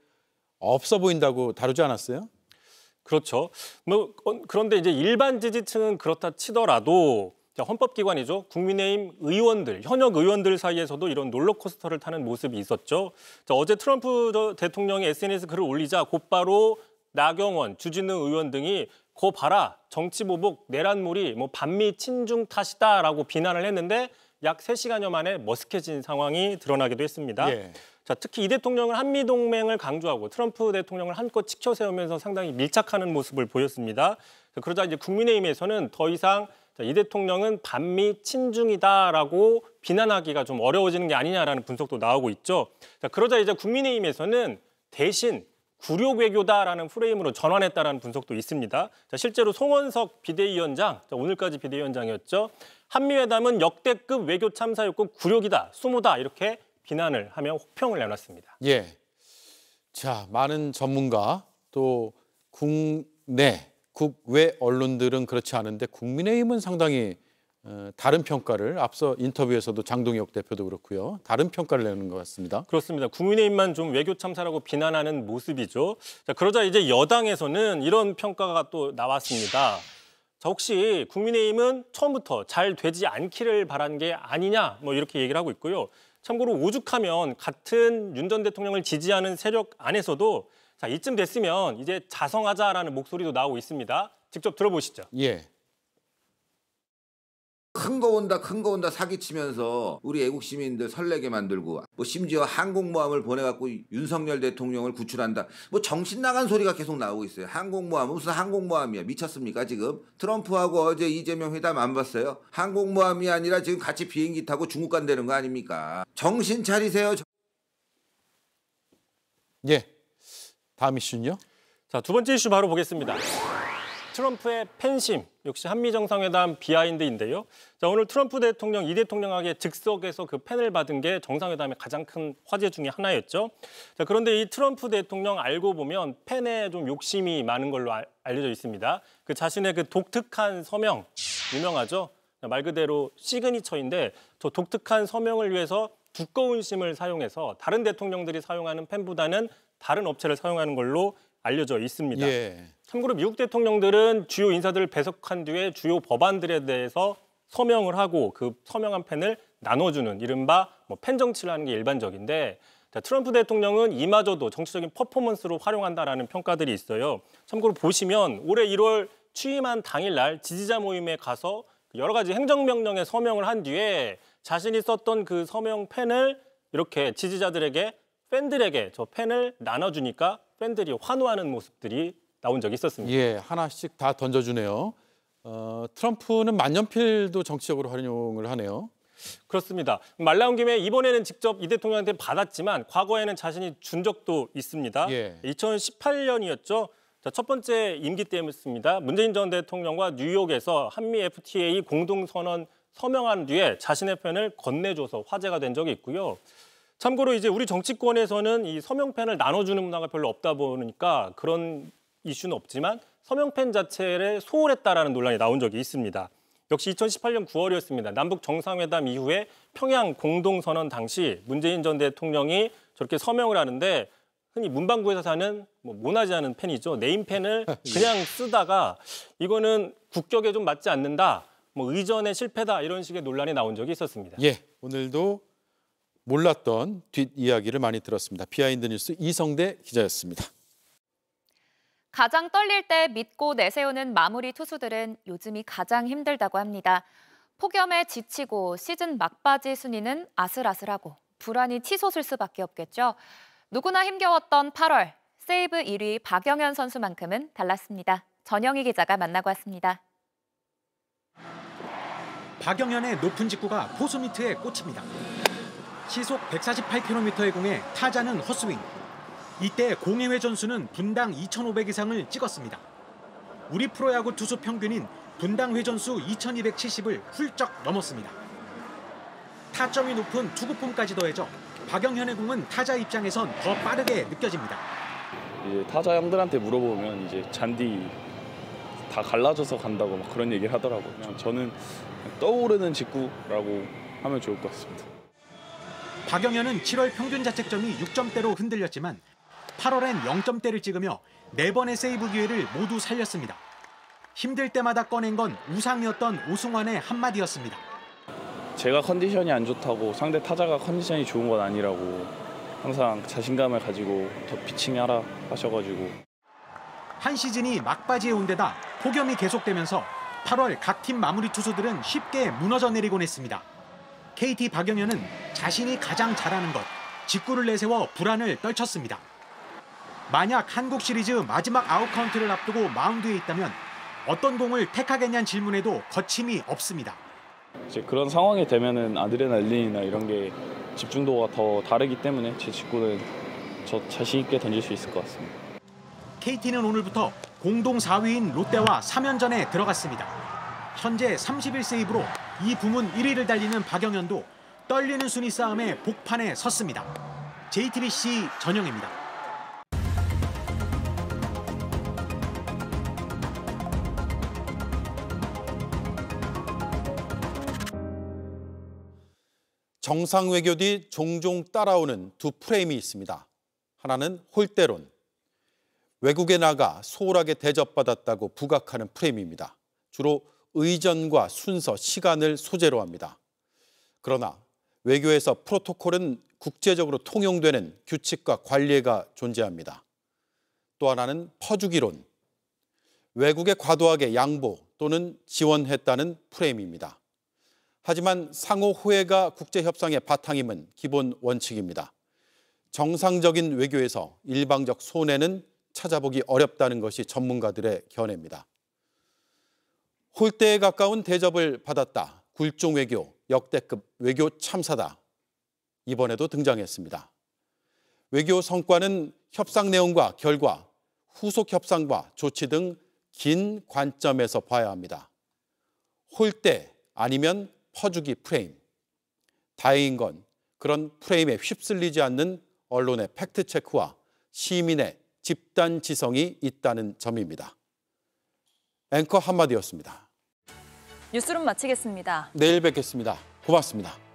없어 보인다고 다루지 않았어요? 그렇죠. 그런데 이제 일반 지지층은 그렇다 치더라도 헌법기관이죠. 국민의힘 의원들, 현역 의원들 사이에서도 이런 롤러코스터를 타는 모습이 있었죠. 자, 어제 트럼프 대통령이 SNS 글을 올리자 곧바로 나경원, 주진우 의원 등이 거 봐라, 정치보복 내란몰이 반미 친중 탓이다라고 비난을 했는데 약 3시간여 만에 머쓱해진 상황이 드러나기도 했습니다. 예. 자, 특히 이 대통령은 한미동맹을 강조하고 트럼프 대통령을 한껏 치켜세우면서 상당히 밀착하는 모습을 보였습니다. 그러자 이제 국민의힘에서는 더 이상 이 대통령은 반미 친중이다라고 비난하기가 좀 어려워지는 게 아니냐라는 분석도 나오고 있죠. 자, 그러자 이제 국민의힘에서는 대신 굴욕 외교다라는 프레임으로 전환했다라는 분석도 있습니다. 자, 실제로 송원석 비대위원장, 오늘까지 비대위원장이었죠. 한미회담은 역대급 외교 참사였고 굴욕이다, 수모다 이렇게 비난을 하며 혹평을 내놨습니다. 예. 자, 많은 전문가 또 국내, 국외 언론들은 그렇지 않은데 국민의힘은 상당히 다른 평가를 앞서 인터뷰에서도 장동혁 대표도 그렇고요. 다른 평가를 내는 것 같습니다. 그렇습니다. 국민의힘만 좀 외교 참사라고 비난하는 모습이죠. 자, 그러자 이제 여당에서는 이런 평가가 또 나왔습니다. 자, 혹시 국민의힘은 처음부터 잘 되지 않기를 바란 게 아니냐 이렇게 얘기를 하고 있고요. 참고로 오죽하면 같은 윤 전 대통령을 지지하는 세력 안에서도 자, 이쯤 됐으면 이제 자성하자라는 목소리도 나오고 있습니다. 직접 들어보시죠. 예. 큰 거 온다 사기치면서 우리 애국 시민들 설레게 만들고 심지어 항공모함을 보내갖고 윤석열 대통령을 구출한다. 정신 나간 소리가 계속 나오고 있어요. 항공모함 무슨 항공모함이야. 미쳤습니까 지금? 트럼프하고 어제 이재명 회담 안 봤어요? 항공모함이 아니라 지금 같이 비행기 타고 중국 간다는 거 아닙니까? 정신 차리세요. 예. 다음 이슈는요? 자, 두 번째 이슈 바로 보겠습니다. 트럼프의 팬심, 역시 한미 정상회담 비하인드인데요. 자, 오늘 트럼프 대통령, 이 대통령에게 즉석에서 그 팬을 받은 게 정상회담의 가장 큰 화제 중에 하나였죠. 자, 그런데 이 트럼프 대통령 알고 보면 팬에 좀 욕심이 많은 걸로 알려져 있습니다. 그 자신의 그 독특한 서명, 유명하죠. 말 그대로 시그니처인데 저 독특한 서명을 위해서 두꺼운 심을 사용해서 다른 대통령들이 사용하는 펜보다는 다른 업체를 사용하는 걸로 알려져 있습니다. 예. 참고로 미국 대통령들은 주요 인사들을 배석한 뒤에 주요 법안들에 대해서 서명을 하고 그 서명한 펜을 나눠주는 이른바 펜 정치를 하는 게 일반적인데 자, 트럼프 대통령은 이마저도 정치적인 퍼포먼스로 활용한다라는 평가들이 있어요. 참고로 보시면 올해 1월 취임한 당일날 지지자 모임에 가서 여러 가지 행정명령에 서명을 한 뒤에 자신이 썼던 그 서명 펜을 이렇게 지지자들에게 팬들에게 저 펜을 나눠주니까 팬들이 환호하는 모습들이 나온 적이 있었습니다. 예, 하나씩 다 던져주네요. 트럼프는 만년필도 정치적으로 활용을 하네요. 그렇습니다. 말 나온 김에 이번에는 직접 이 대통령한테 받았지만 과거에는 자신이 준 적도 있습니다. 예. 2018년이었죠. 자, 첫 번째 임기 때였습니다. 문재인 전 대통령과 뉴욕에서 한미 FTA 공동선언 서명한 뒤에 자신의 펜을 건네줘서 화제가 된 적이 있고요. 참고로 이제 우리 정치권에서는 이 서명펜을 나눠주는 문화가 별로 없다 보니까 그런 이슈는 없지만 서명펜 자체를 소홀했다라는 논란이 나온 적이 있습니다. 역시 2018년 9월이었습니다. 남북 정상회담 이후에 평양 공동선언 당시 문재인 전 대통령이 저렇게 서명을 하는데 흔히 문방구에서 사는 모나지 않은 펜이죠. 네임펜을 그냥 쓰다가 이거는 국격에 좀 맞지 않는다. 의전의 실패다 이런 식의 논란이 나온 적이 있었습니다. 예, 오늘도 몰랐던 뒷이야기를 많이 들었습니다. 비하인드 뉴스 이성대 기자였습니다. 가장 떨릴 때 믿고 내세우는 마무리 투수들은 요즘이 가장 힘들다고 합니다. 폭염에 지치고 시즌 막바지 순위는 아슬아슬하고 불안이 치솟을 수밖에 없겠죠. 누구나 힘겨웠던 8월, 세이브 1위 박영현 선수만큼은 달랐습니다. 전영희 기자가 만나고 왔습니다. 박영현의 높은 직구가 포수 미트에 꽂힙니다. 시속 148km의 공에 타자는 헛스윙. 이때 공의 회전수는 분당 2,500 이상을 찍었습니다. 우리 프로야구 투수 평균인 분당 회전수 2,270을 훌쩍 넘었습니다. 타점이 높은 투구폼까지 더해져 박영현의 공은 타자 입장에선 더 빠르게 느껴집니다. 이제 타자 형들한테 물어보면 이제 잔디 다 갈라져서 간다고 막 그런 얘기를 하더라고요. 그냥 저는 떠오르는 직구라고 하면 좋을 것 같습니다. 박영현은 7월 평균 자책점이 6점대로 흔들렸지만 8월엔 0점대를 찍으며 4번의 세이브 기회를 모두 살렸습니다. 힘들 때마다 꺼낸 건 우상이었던 오승환의 한마디였습니다. 제가 컨디션이 안 좋다고 상대 타자가 컨디션이 좋은 건 아니라고 항상 자신감을 가지고 더 피칭하라 하셔가지고. 한 시즌이 막바지에 온 데다 폭염이 계속되면서 8월 각 팀 마무리 투수들은 쉽게 무너져 내리곤 했습니다. KT 박영현은 자신이 가장 잘하는 것, 직구를 내세워 불안을 떨쳤습니다. 만약 한국 시리즈 마지막 아웃카운트를 앞두고 마운드에 있다면 어떤 공을 택하겠냐는 질문에도 거침이 없습니다. 이제 그런 상황이 되면은 아드레날린이나 이런 게 집중도가 더 다르기 때문에 제 직구는 저 자신 있게 던질 수 있을 것 같습니다. KT는 오늘부터 공동 4위인 롯데와 3연전에 들어갔습니다. 현재 31세이브로 이 부문 1위를 달리는 박영현도 떨리는 순위 싸움에 복판에 섰습니다. JTBC 전영입니다. 정상 외교 뒤 종종 따라오는 두 프레임이 있습니다. 하나는 홀대론. 외국에 나가 소홀하게 대접받았다고 부각하는 프레임입니다. 주로 의전과 순서, 시간을 소재로 합니다. 그러나 외교에서 프로토콜은 국제적으로 통용되는 규칙과 관례가 존재합니다. 또 하나는 퍼주기론. 외국에 과도하게 양보 또는 지원했다는 프레임입니다. 하지만 상호 호혜가 국제협상의 바탕임은 기본 원칙입니다. 정상적인 외교에서 일방적 손해는 찾아보기 어렵다는 것이 전문가들의 견해입니다. 홀대에 가까운 대접을 받았다. 굴종 외교, 역대급 외교 참사다. 이번에도 등장했습니다. 외교 성과는 협상 내용과 결과, 후속 협상과 조치 등 긴 관점에서 봐야 합니다. 홀대 아니면 퍼주기 프레임. 다행인 건 그런 프레임에 휩쓸리지 않는 언론의 팩트체크와 시민의 집단 지성이 있다는 점입니다. 앵커 한마디였습니다. 뉴스룸 마치겠습니다. 내일 뵙겠습니다. 고맙습니다.